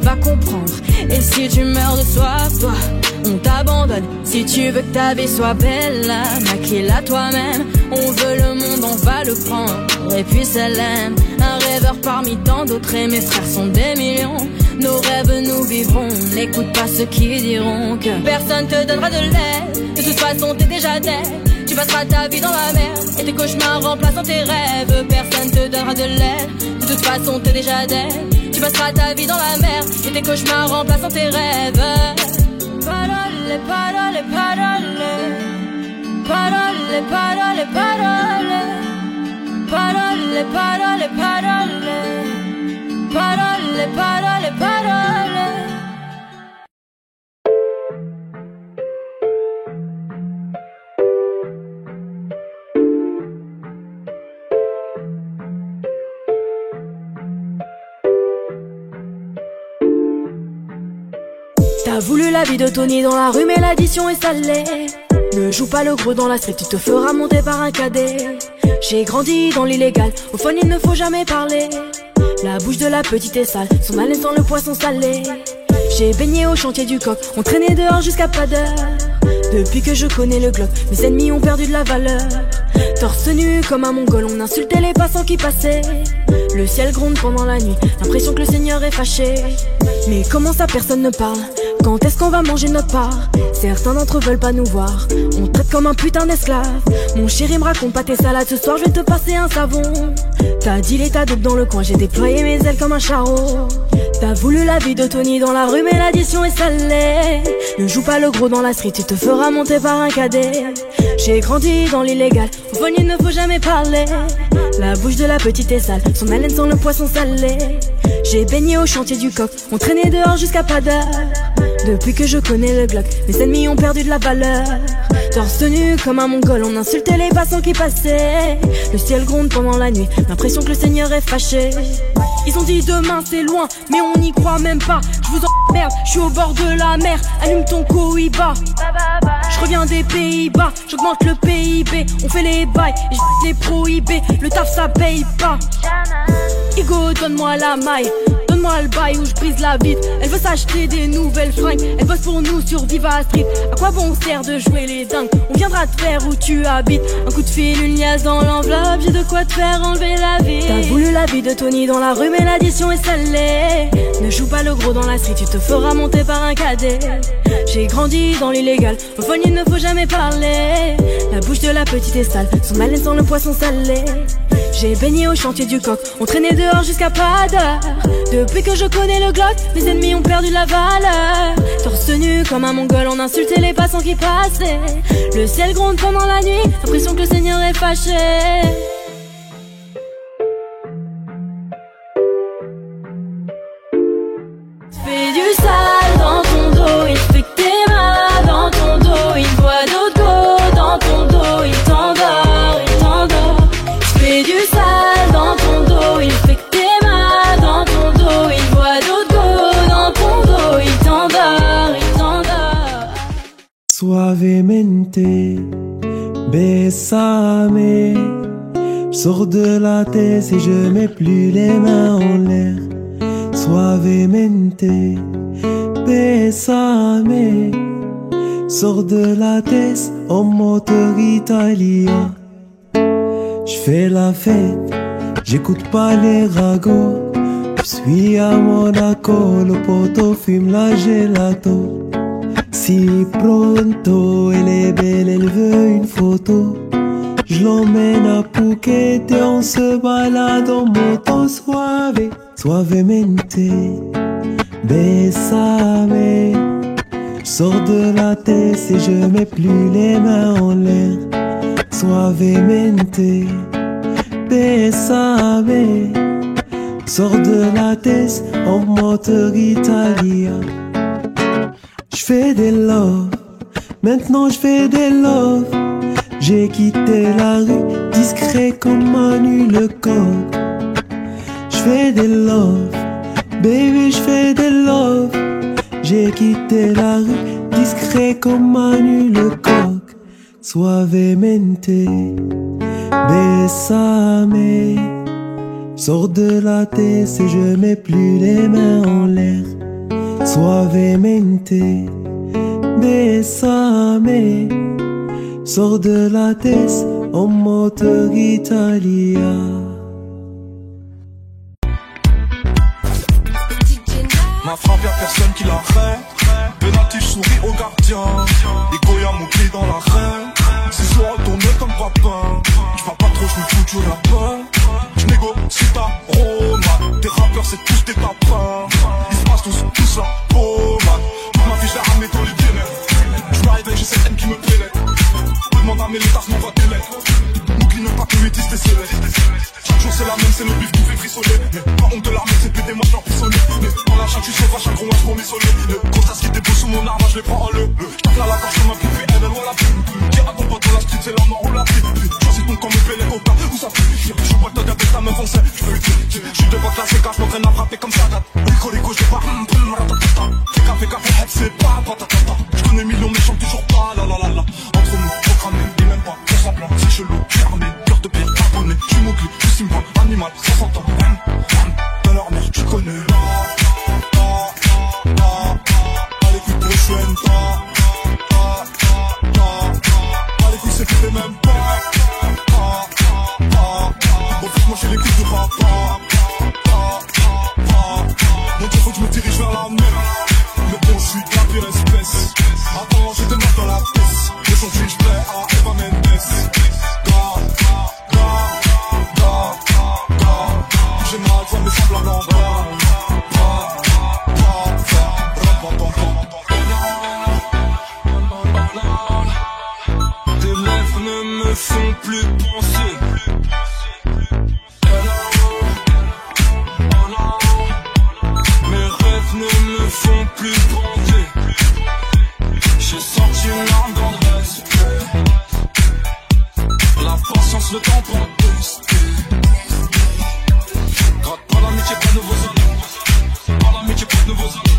va comprendre. Et si tu meurs de soif, toi, on t'abandonne. Si tu veux que ta vie soit belle, maquille-la toi-même. On veut le monde, on va le prendre, et puis ça l'aime. Un rêveur parmi tant d'autres, et mes frères sont des millions. Nos rêves nous vivrons, n'écoute pas ceux qui diront que personne te donnera de l'aide. De toute façon t'es déjà dead. Tu passeras ta vie dans la merde, et tes cauchemars remplaçant tes rêves. Personne te donnera de l'aide. De toute façon t'es déjà dead. Tu passeras ta vie dans la merde, et tes cauchemars remplaçant tes rêves. Parole, parole, parole. Parole, parole, parole. Parole, parole, parole. Parole, parole, parole. T'as voulu la vie de Tony dans la rue, mais l'addition est salée. Ne joue pas le gros dans la street, tu te feras monter par un cadet. J'ai grandi dans l'illégal, au fun il ne faut jamais parler. La bouche de la petite est sale, son haleine sent le poisson salé. J'ai baigné au chantier du coq, on traînait dehors jusqu'à pas d'heure. Depuis que je connais le Glock, mes ennemis ont perdu de la valeur. Torse nu comme un mongol, on insultait les passants qui passaient. Le ciel gronde pendant la nuit, l'impression que le Seigneur est fâché. Mais comment ça personne ne parle? Quand est-ce qu'on va manger notre part? Certains d'entre eux veulent pas nous voir, on traite comme un putain d'esclave. Mon chéri me raconte pas tes salades, ce soir je vais te passer un savon. T'as dit l'état dope dans le coin, j'ai déployé mes ailes comme un charreau. T'as voulu la vie de Tony dans la rue, mais l'addition est salée. Ne joue pas le gros dans la street, tu te feras monter par un cadet. J'ai grandi dans l'illégal, au fond il ne faut jamais parler. La bouche de la petite est sale, son haleine sent le poisson salé. J'ai baigné au chantier du coq, on traînait dehors jusqu'à pas d'heure. Depuis que je connais le Glock, mes ennemis ont perdu de la valeur. Torse nu comme un mongol, on insultait les passants qui passaient. Le ciel gronde pendant la nuit, l'impression que le Seigneur est fâché. Ils ont dit demain c'est loin, mais on n'y croit même pas. Je vous emmerde, je suis au bord de la mer. Allume ton Cohiba. Je reviens des Pays-Bas, j'augmente le PIB. On fait les bails et je les prohibés. Le taf ça paye pas. Igo, donne-moi la maille, donne-moi le bail où je brise la vitre. Elle veut s'acheter des nouvelles fringues, elle bosse pour nous sur Viva Street. À quoi bon sert de jouer les dingues? On viendra te faire où tu habites. Un coup de fil, une liasse dans l'enveloppe, j'ai de quoi te faire enlever la vie. T'as voulu la vie de Tony dans la rue, mais l'addition est salée. Ne joue pas le gros dans la street, tu te feras monter par un cadet. J'ai grandi dans l'illégal, au fond il ne faut jamais parler. La bouche de la petite est sale, son haleine sent le poisson salé. J'ai baigné au chantier du coq, on traînait dehors jusqu'à pas d'heure. Depuis que je connais le Glock, mes ennemis ont perdu la valeur. Torse nu comme un mongol, on insultait les passants qui passaient. Le ciel gronde pendant la nuit, l'impression que le Seigneur est fâché. Fais du sale dans ton dos, il fait que t'es mal dans ton dos. Il boit d'autres go dans ton dos, il t'endort, il t'endort. Fais du sale dans ton dos, il fait que t'es mal dans ton dos. Il boit d'autres go dans ton dos, il t'endort, il t'endort. Suavemente, besame. J'sors de la tête et je mets plus les mains en l'air. Suavemente, besame. Sors de la tête en moteur italien. J'fais la fête, j'écoute pas les ragots. J'suis à Monaco, le poteau fume la gelato. Si pronto, elle est belle, elle veut une photo. J'l'emmène à Phuket et on se balade en moto. Suave, suavemente, besame. J'sors de la tête et je mets plus les mains en l'air. Suavemente, besame. Sors de la tête en moteur italien. J'fais des love, maintenant j'fais des love. J'ai quitté la rue, discret comme Manu le coq. J'fais des love, baby j'fais des love. J'ai quitté la rue, discret comme Manu le coq. Suavemente, besame. Sors de la tête et je mets plus les mains en l'air. Suavemente, Bésame, sors de la tête en moteur italien. Ma frappe y'a personne qui l'arrête. Penalty, j'souris au gardien. Et Goya mon pied dans l'arène. C'est soir retourné comme papin. J'parle pas trop, j'me fous du rappeur. J'négocie ta Roma. Tes rappeurs c'est tous des tapins. Ils se passent tous la pommade. Toute ma vie j'l'ai ramené dans les biennettes. J'm'arrive et j'ai cette haine qui me plaît. Demande à mes létards, m'envoie des lettres. N'oublie même pas que 8 10 t'es célèbre. Chaque jour c'est la même, c'est le bif qui me fait frissonner. Mais pas honte de l'armée, c'est plus des moches emprisonnés. Mais dans la chatte tu sauvage, chaque gros match pour m'isoler. Le constat qui débouche sous mon arme, je les prends en le. J'tape là la gorge comme un poupée, elle ou la plume. Dire à ton pote dans la street, c'est la mort ou la vie. Choisis ton camp, me paie les copains, où ça pue. Je vois que t'as gardé ta meuf en scène. J'suis devant classe et cache, m'entraîne à frapper comme ça date. Rico, j'ai pas fais café, c'est pas patatata. J'connais millions mais chante toujours pas, la la la la. Entre nous, programmé, et même pas, pour semblant, c'est chelou, j'suis armé, cœur de pierre, abonné, j'suis mowgli, j'suis Simba, animal, 500 ans, dans leur mère, tu connais. Allez, puis pour chaîne, allez, puis c'est que t'es même pas. Bon, moi j'ai les coups de papa. Mon Dieu, faut que je me dirige vers la mer. Mais bon, je suis de la pire espèce. Attends, j'étais mort dans la pièce. Mais son fils, je plais à Eva Mendes. J'ai mal, ça me semble un endroit. Tes lèvres ne me font plus penser. Ne me font plus bander. J'ai sorti une arme dans le respect. La patience, le temps pour tester. Gratte pas l'amitié, pas de nouveaux amis. Pas l'amitié, pas de nouveaux amis.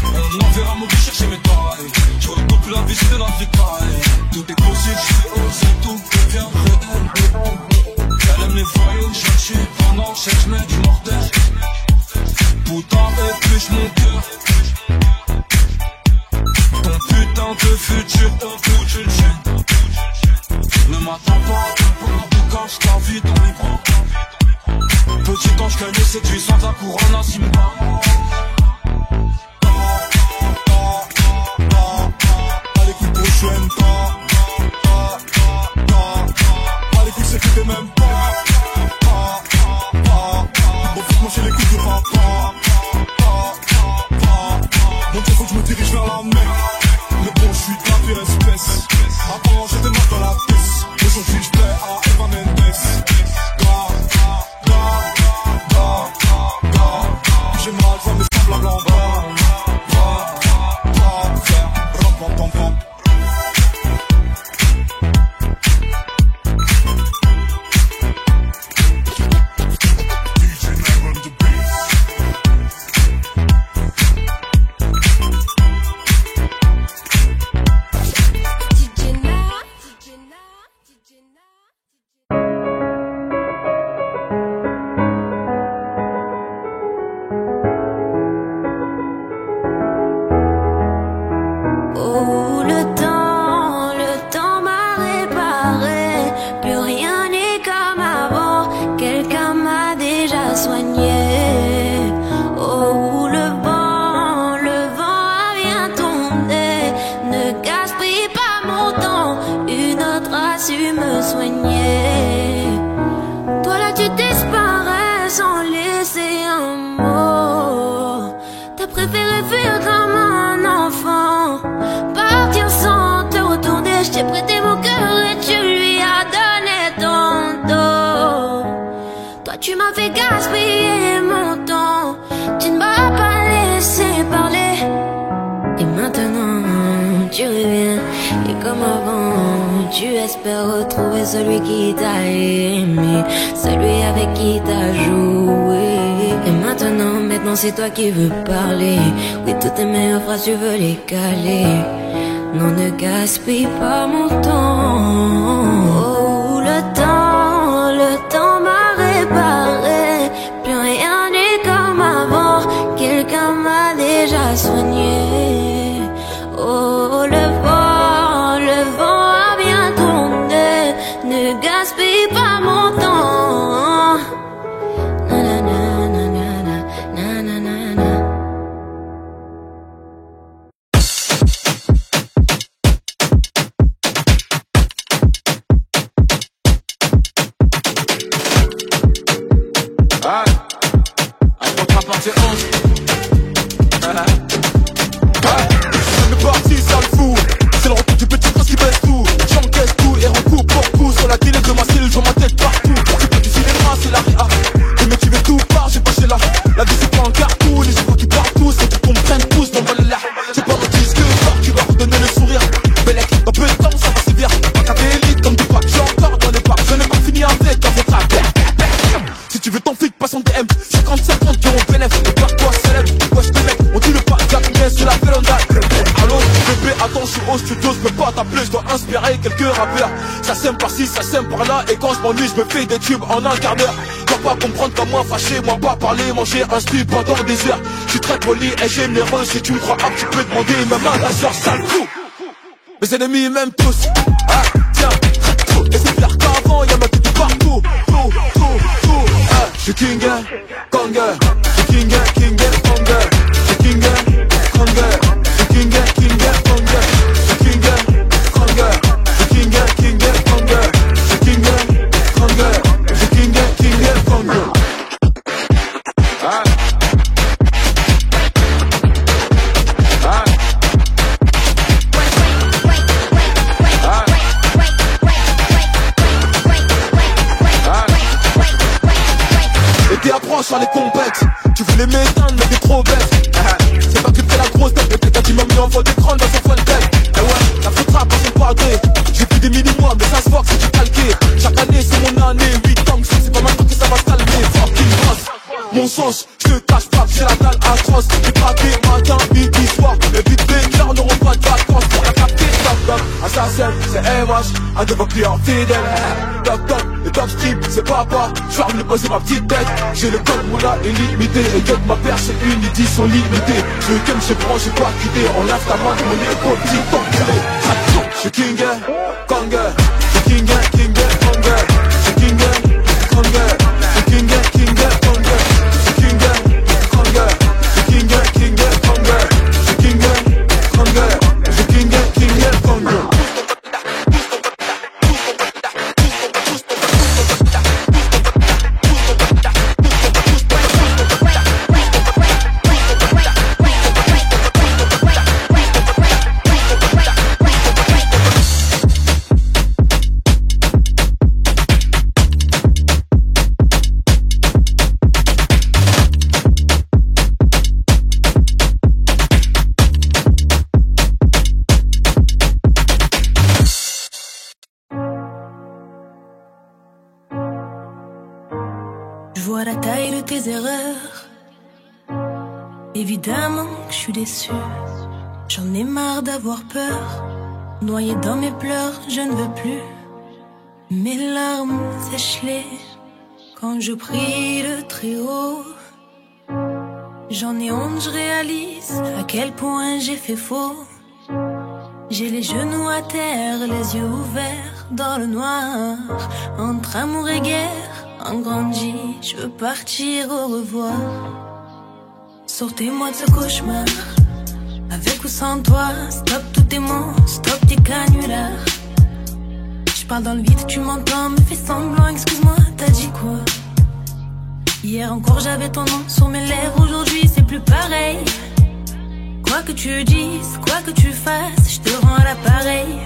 On enverra mon but chercher mes tailles. Je retrouve plus la visite de la vicaille. Tout est possible, je fais oser, tout devient réel. Elle aime les voyous, chercher pendant que je mets du mortel. Putain épluche mon cœur. Ton putain de futur au bout d'une chaîne. Ne m'attends pas, quand je t'invite dans les bras. Petit ange caillé séduit sans ta couronne à Simba. Allez, coup pour chaîne, allez, coup c'est que t'es même pas. Moi j'ai les coups de papa. Mon Dieu, faut que je me dirige vers la mer. Mais bon, je suis de la pire espèce. Avant j'étais mort dans la piste. Aujourd'hui je plais à Eva Mendes. J'ai mal, ça me semble à blanc. Retrouver celui qui t'a aimé, celui avec qui t'as joué. Et maintenant c'est toi qui veux parler. Oui, toutes tes meilleures phrases tu veux les caler. Non, ne gaspille pas mon temps. Oh, le temps m'a réparé. Plus rien n'est comme avant. Quelqu'un m'a déjà soigné. Oh, le partie 11. On est parti, ça le fou. C'est le retour du petit prince qui baisse tout. J'encaisse tout et recoupe pour coup. Sur la télé de ma cellule, j'en ma tête partout. C'est pas du cinéma, c'est la réa. Les mecs qui veulent tout part, j'ai pas chez là. La vie c'est pas un cartoon, les gens qui partent tous. C'est qu'ils comprennent tous, dans le l'air. C'est pas un disque d'or qui va redonner le sourire. Bellec, dans peu de temps, ça va sévir. Macabé élite comme du pack, j'ai encore dans les parcs. Je n'ai pas fini avec un votre affaire. Si tu veux ton flic, passe en DM. 50-50 euros bénéfice, et par toi célèbre. Wesh les mecs, on dit le pas, mais sur la vélonda. Allô, bébé, attends, je suis au studio, je peux pas t'appeler, je dois inspirer quelques rappeurs. Ça sème par-ci, ça sème par-là, et quand je m'ennuie, je me fais des tubes en un quart d'heure. Dois pas comprendre qu'à moi fâché, moi pas parler, manger un slip pendant des heures. Je suis très poli et généreux, si tu me crois up, tu peux demander même à la soeur, sale fou. Mes ennemis m'aiment tous, ah tiens, et c'est clair qu'avant, y'a ma tête partout, tout, ah, je suis king, Kong, je suis king, Kong, je suis king, Kong, je suis king, Kong, je suis king, Kong, je suis king, Kong, je suis king, Kong, je suis king, Kong. Ah. Et approche sur les compètes. Tu voulais m'éteindre mais t'es trop bête. C'est pas que tu fais la grosse tête. Mais peut-être tu m'as mis en faux d'écran dans son fun tech. Et ouais, la faute rap c'est pas gré. J'ai vu des mini-mois mais ça se voit que c'est du calqué. Chaque année c'est mon année. 8 ans que c'est pas maintenant que ça va se calmer. Fucking boss. Mon sens, je te cache pas que j'ai la dalle atroce. J'ai braqué matin, midi, soir. Les vite bécleurs n'auront pas de vacances pour la capter. Toc toc, assassin, c'est MH. Un de vos clients fidèles. Toc toc, le top strip, c'est papa. Je vais me poser ma petite tête. J'ai le code moula illimité. Et que ma perche c'est une édition limitée. Je veux que me prends, j'ai pas quitté. On lave ta main de mon épaule, petit enculé. Je suis king, Kong. Je suis king, Kong. Je suis king, Kong. Je suis king, Kong. Tes erreurs. Évidemment que je suis déçue. J'en ai marre d'avoir peur. Noyé dans mes pleurs, je ne veux plus. Mes larmes sèchent-les quand je prie le très haut. J'en ai honte, je réalise à quel point j'ai fait faux. J'ai les genoux à terre, les yeux ouverts dans le noir. Entre amour et guerre, en grandi, je veux partir au revoir. Sortez-moi de ce cauchemar. Avec ou sans toi, stop tous tes mots, stop tes canulars. Je parle dans le vide, tu m'entends, me fais semblant, excuse-moi, t'as dit quoi? Hier encore j'avais ton nom sur mes lèvres, aujourd'hui c'est plus pareil. Quoi que tu dises, quoi que tu fasses, je te rends à l'appareil.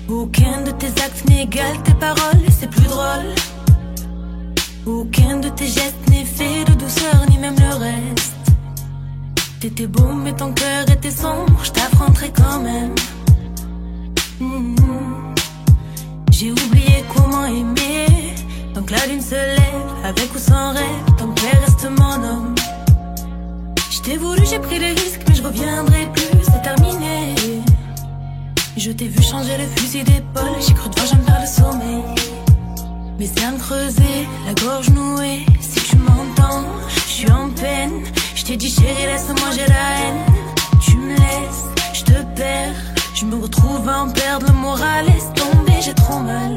Aucun de tes actes n'égale tes paroles, c'est plus drôle. Aucun de tes gestes n'est fait de douceur, ni même le reste. T'étais beau mais ton cœur était sombre, je t'affronterai quand même. J'ai oublié comment aimer. Tant que la lune se lève, avec ou sans rêve, ton père reste mon homme. Je t'ai voulu, j'ai pris des risques, mais je reviendrai plus, c'est terminé. Je t'ai vu changer le fusil d'épaule, j'ai cru devoir jamais perdre le sommeil. Mes cernes creusées, la gorge nouée, si tu m'entends, je suis en peine. Je t'ai dit chérie, laisse-moi, j'ai la haine. Tu me laisses, je te perds. Je me retrouve à en perdre le moral, laisse tomber, j'ai trop mal.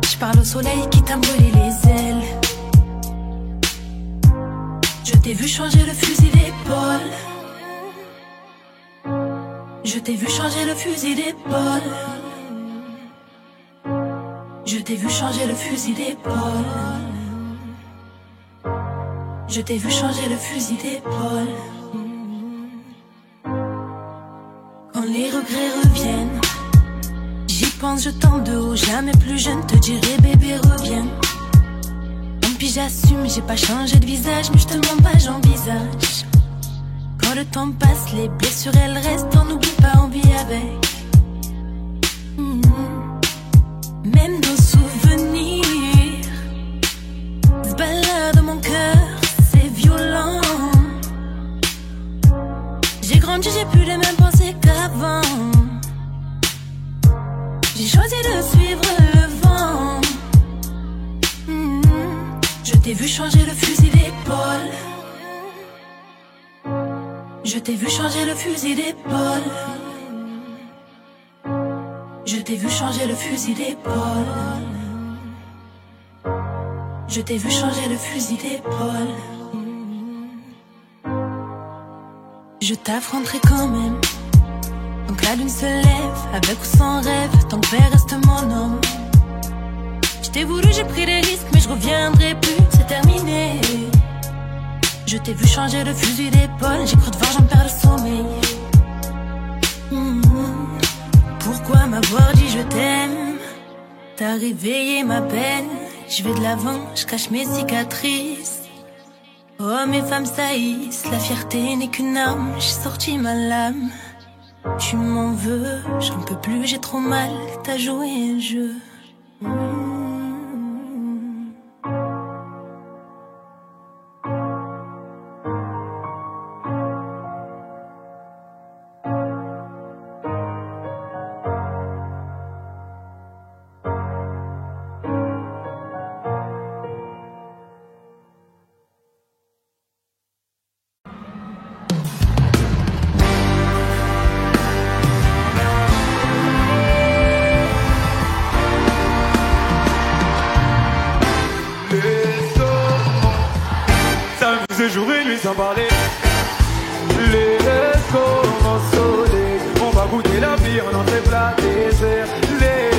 Je parle au soleil qui t'a brûlé les ailes. Je t'ai vu changer le fusil d'épaule. Je t'ai vu changer le fusil d'épaule. Je t'ai vu changer le fusil d'épaule. Je t'ai vu changer le fusil d'épaule. Quand les regrets reviennent, j'y pense, je tente de haut. Jamais plus je ne te dirai bébé reviens. Tant pis j'assume, j'ai pas changé de visage, mais je te mens pas, j'envisage. Quand le temps passe, les blessures elles restent, on n'oublie pas, on vit avec. Même nos souvenirs se baladent dans mon cœur, c'est violent. J'ai grandi, j'ai plus les mêmes pensées qu'avant. J'ai choisi de suivre le vent. Je t'ai vu changer le fusil d'épaule. Je t'ai vu changer le fusil d'épaule. Je t'ai vu changer le fusil d'épaule. Je t'ai vu changer le fusil d'épaule. Je t'affronterai quand même. Tant que la lune se lève, avec ou sans rêve, ton père reste mon homme. Je t'ai voulu, j'ai pris des risques, mais je reviendrai plus, c'est terminé. Je t'ai vu changer le fusil d'épaule, j'ai cru te voir, j'en perds le sommeil. Pourquoi m'avoir dit je t'aime? T'as réveillé ma peine. Je vais de l'avant, je cache mes cicatrices. Hommes et femmes saillissent, la fierté n'est qu'une arme. J'ai sorti ma lame. Tu m'en veux, j'en peux plus, j'ai trop mal. T'as joué un jeu. Jour et nuit sans parler. Les restos en soleil. On va goûter la vie en entrée plat dessert. Les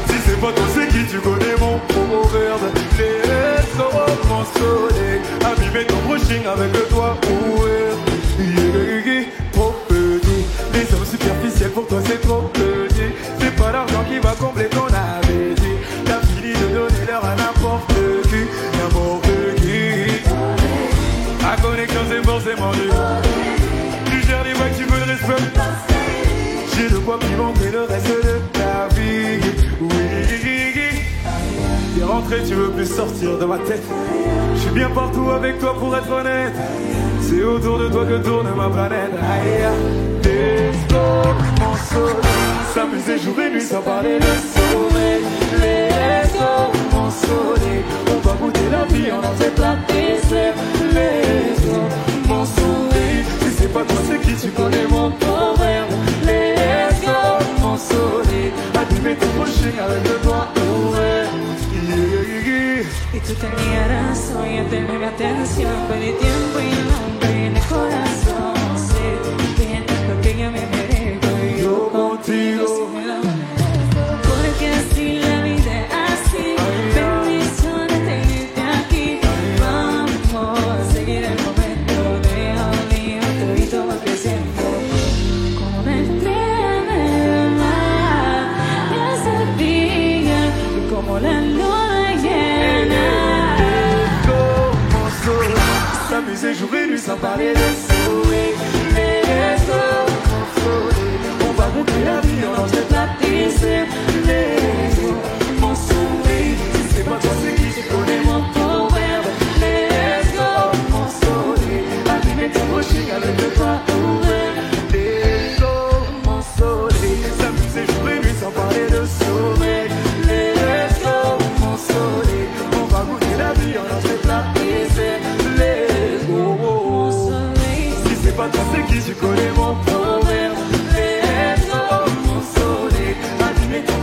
si c'est pas toi c'est qui tu connais mon proverbe. Les restos en soleil. Abîmer ton brushing avec le toit ouvert. Trop petit. Les hommes superficiels pour toi c'est trop petit. C'est pas l'argent qui va combler ton appétit. T'as fini de donner l'heure à n'importe qui. N'importe qui. La connexion c'est forcément dur. Tu gères les vagues, tu veux le respect. J'ai de quoi pimenter le reste de ta vie. Oui. T'es rentré, tu veux plus sortir de ma tête. Je suis bien partout avec toi pour être honnête. C'est autour de toi que tourne ma planète. Aïe, descends mon soleil. S'amuser jour et nuit sans parler le sommeil. Descends mon soleil. On va goûter la vie en entrée plat dessert. Descends mon soleil. Si c'est pas toi c'est qui tu connais mon proverbe. Descends mon soleil. Abîmer ton brushing avec le doigt ouvert. Y tú tenías razón, yo tenía mi atención. Perdí tiempo y no perdí el corazón. Sé bien lo que yo me merezco. Y yo contigo porque así la vida es así. Bendiciones tenerte aquí. Vamos a seguir el momento. Deja un lío, todito va creciendo. Como una estrella del mar, ya sabía. Y como la luna llena. S'amuser jour et nuit sans parler de sourire. Les hommes consolés. On va goûter la vie en entrée plat dessert. Les hommes mon sourire. Si c'est pas toi c'est qui tu connais mon proverbe. Les hommes consolés. Abîmer ton brushing avec le toit ouvert. Les hommes consolés. S'amuser jour et nuit sans parler de sommeil. Les hommes consolés. On va goûter la vie en entrée plat dessert. Si c'est pas toi c'est qui tu connais mon proverbe. Les hommes consolés. Abîmer ton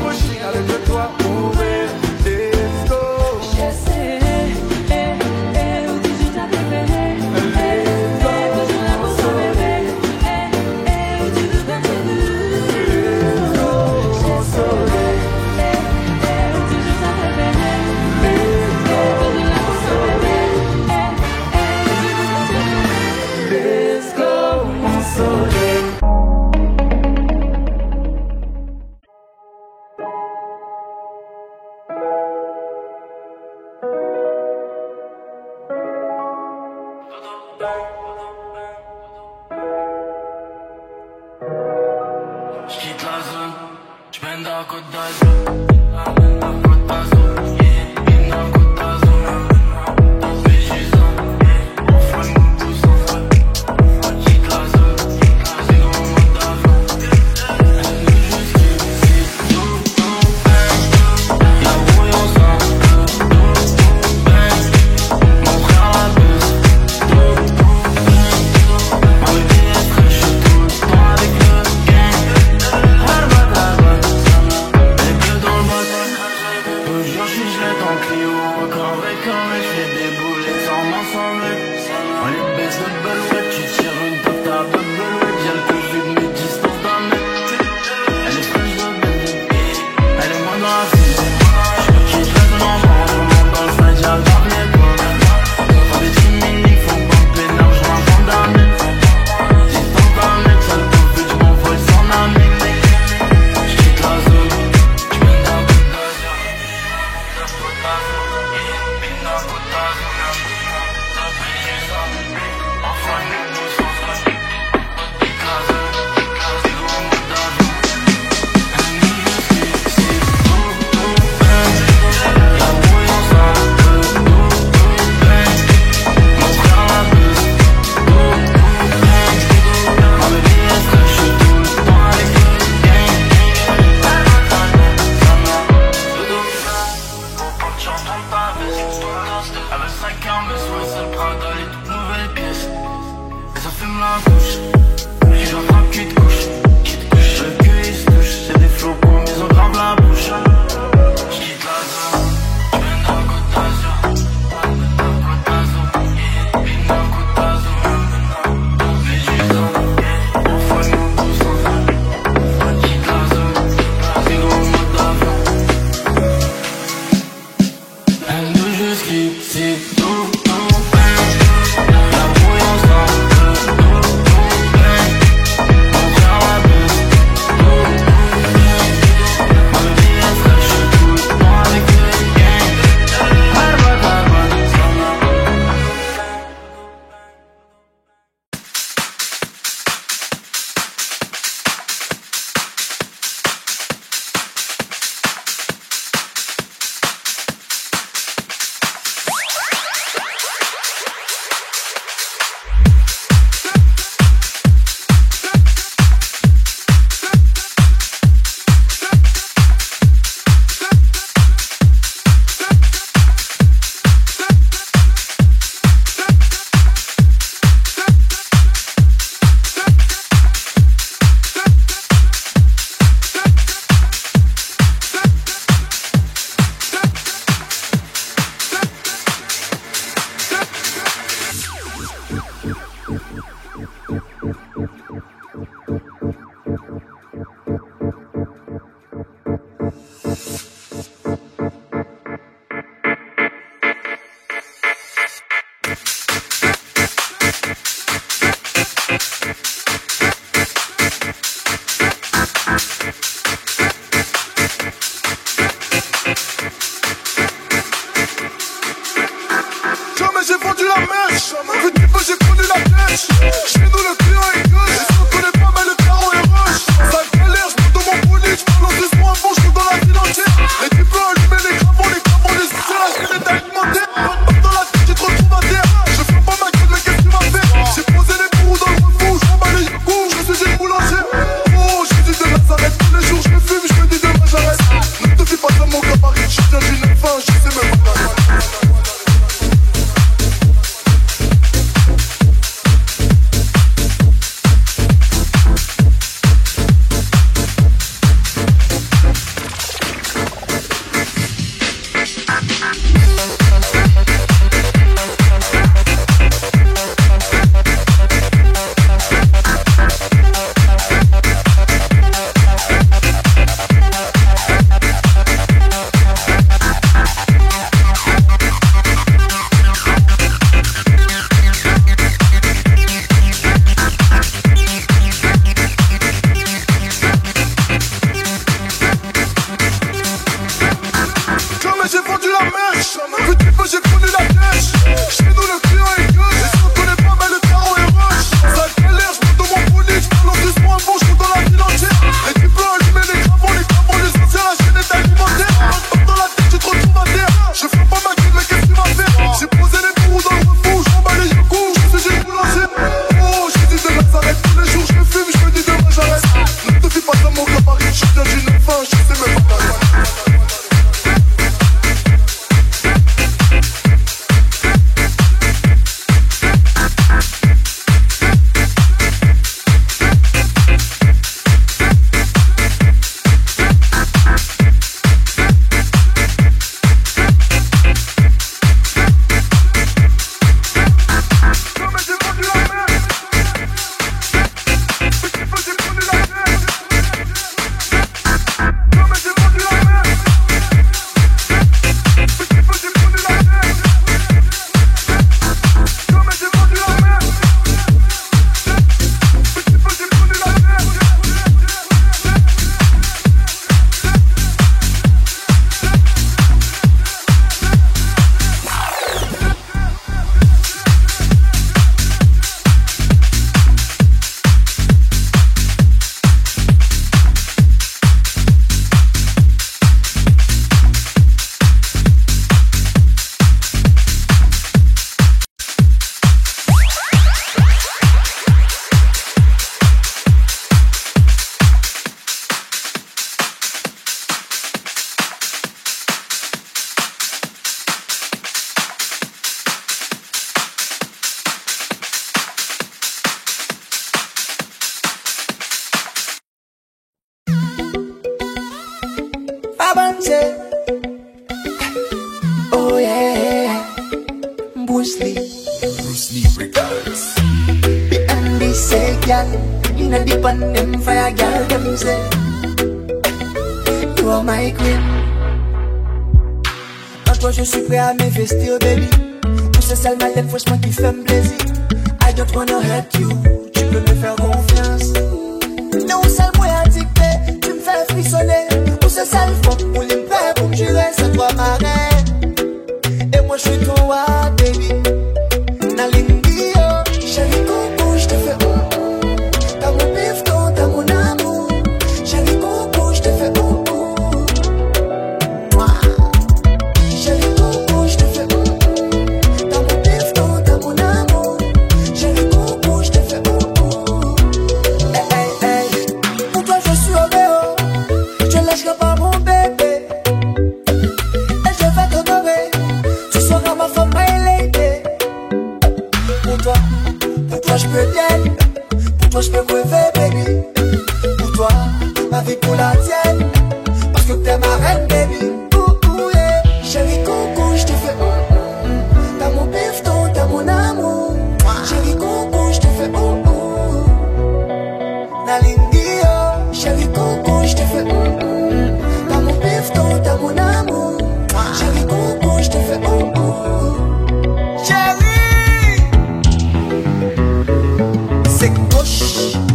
Bruce Lee. Bruce Lee Records. And they say, girl, in a deep on them fire, girl, them say, you are my queen. En toi je suis prêt à m'investir, baby. Tout ce sale malin, franchement qui fait me plaisir. I don't wanna hurt you, tu peux me faire confiance. Non, sale moi addicté, tu me fais frissonner. Pour ce sale fuck, pour l'imper, pour me jurer, c'est toi ma reine. Et moi je suis toi, baby. Nalindio, chérie coco, je te fais t'as mon bifton, t'as mon amour. Chérie coco, je te fais Chérie coco, je te fais t'as mon bifton, t'as mon amour. Chérie coco, je te fais hey, hey, hey. Pour toi je suis au béo, je lâcherai pas mon bébé. Et je vais t'honorer, tu seras ma femme, my lady. Pour toi je peux bien, pour toi je peux crever, baby. Pour toi, ma vie pour la tienne, parce que t'es ma reine, baby. Yeah. Chérie coco, je te fais t'as mon bifton, t'as mon amour. Chérie coco, je te fais Nalindio, chérie coco, je te fais t'as mon bifton, t'as mon amour. Chérie coco, je te fais Chérie, c'est gauche.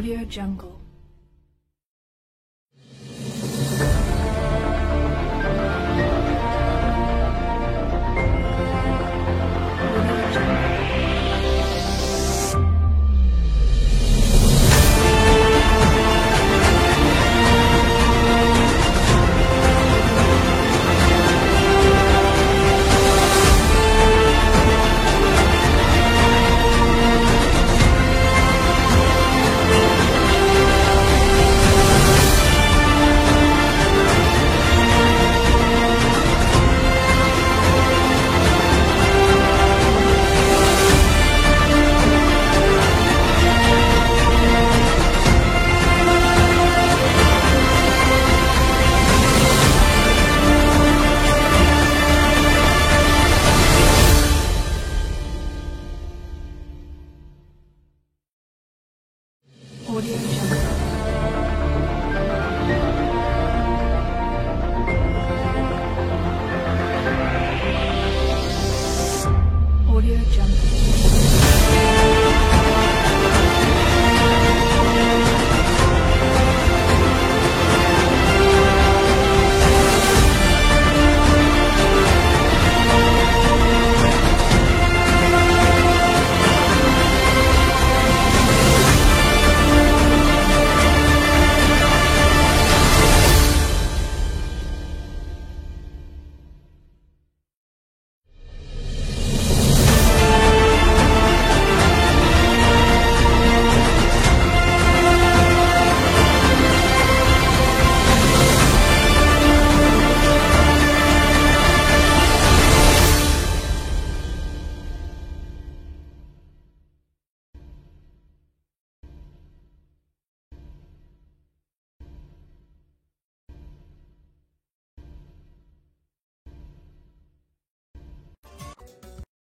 Audio Jungle. Audio Jungle.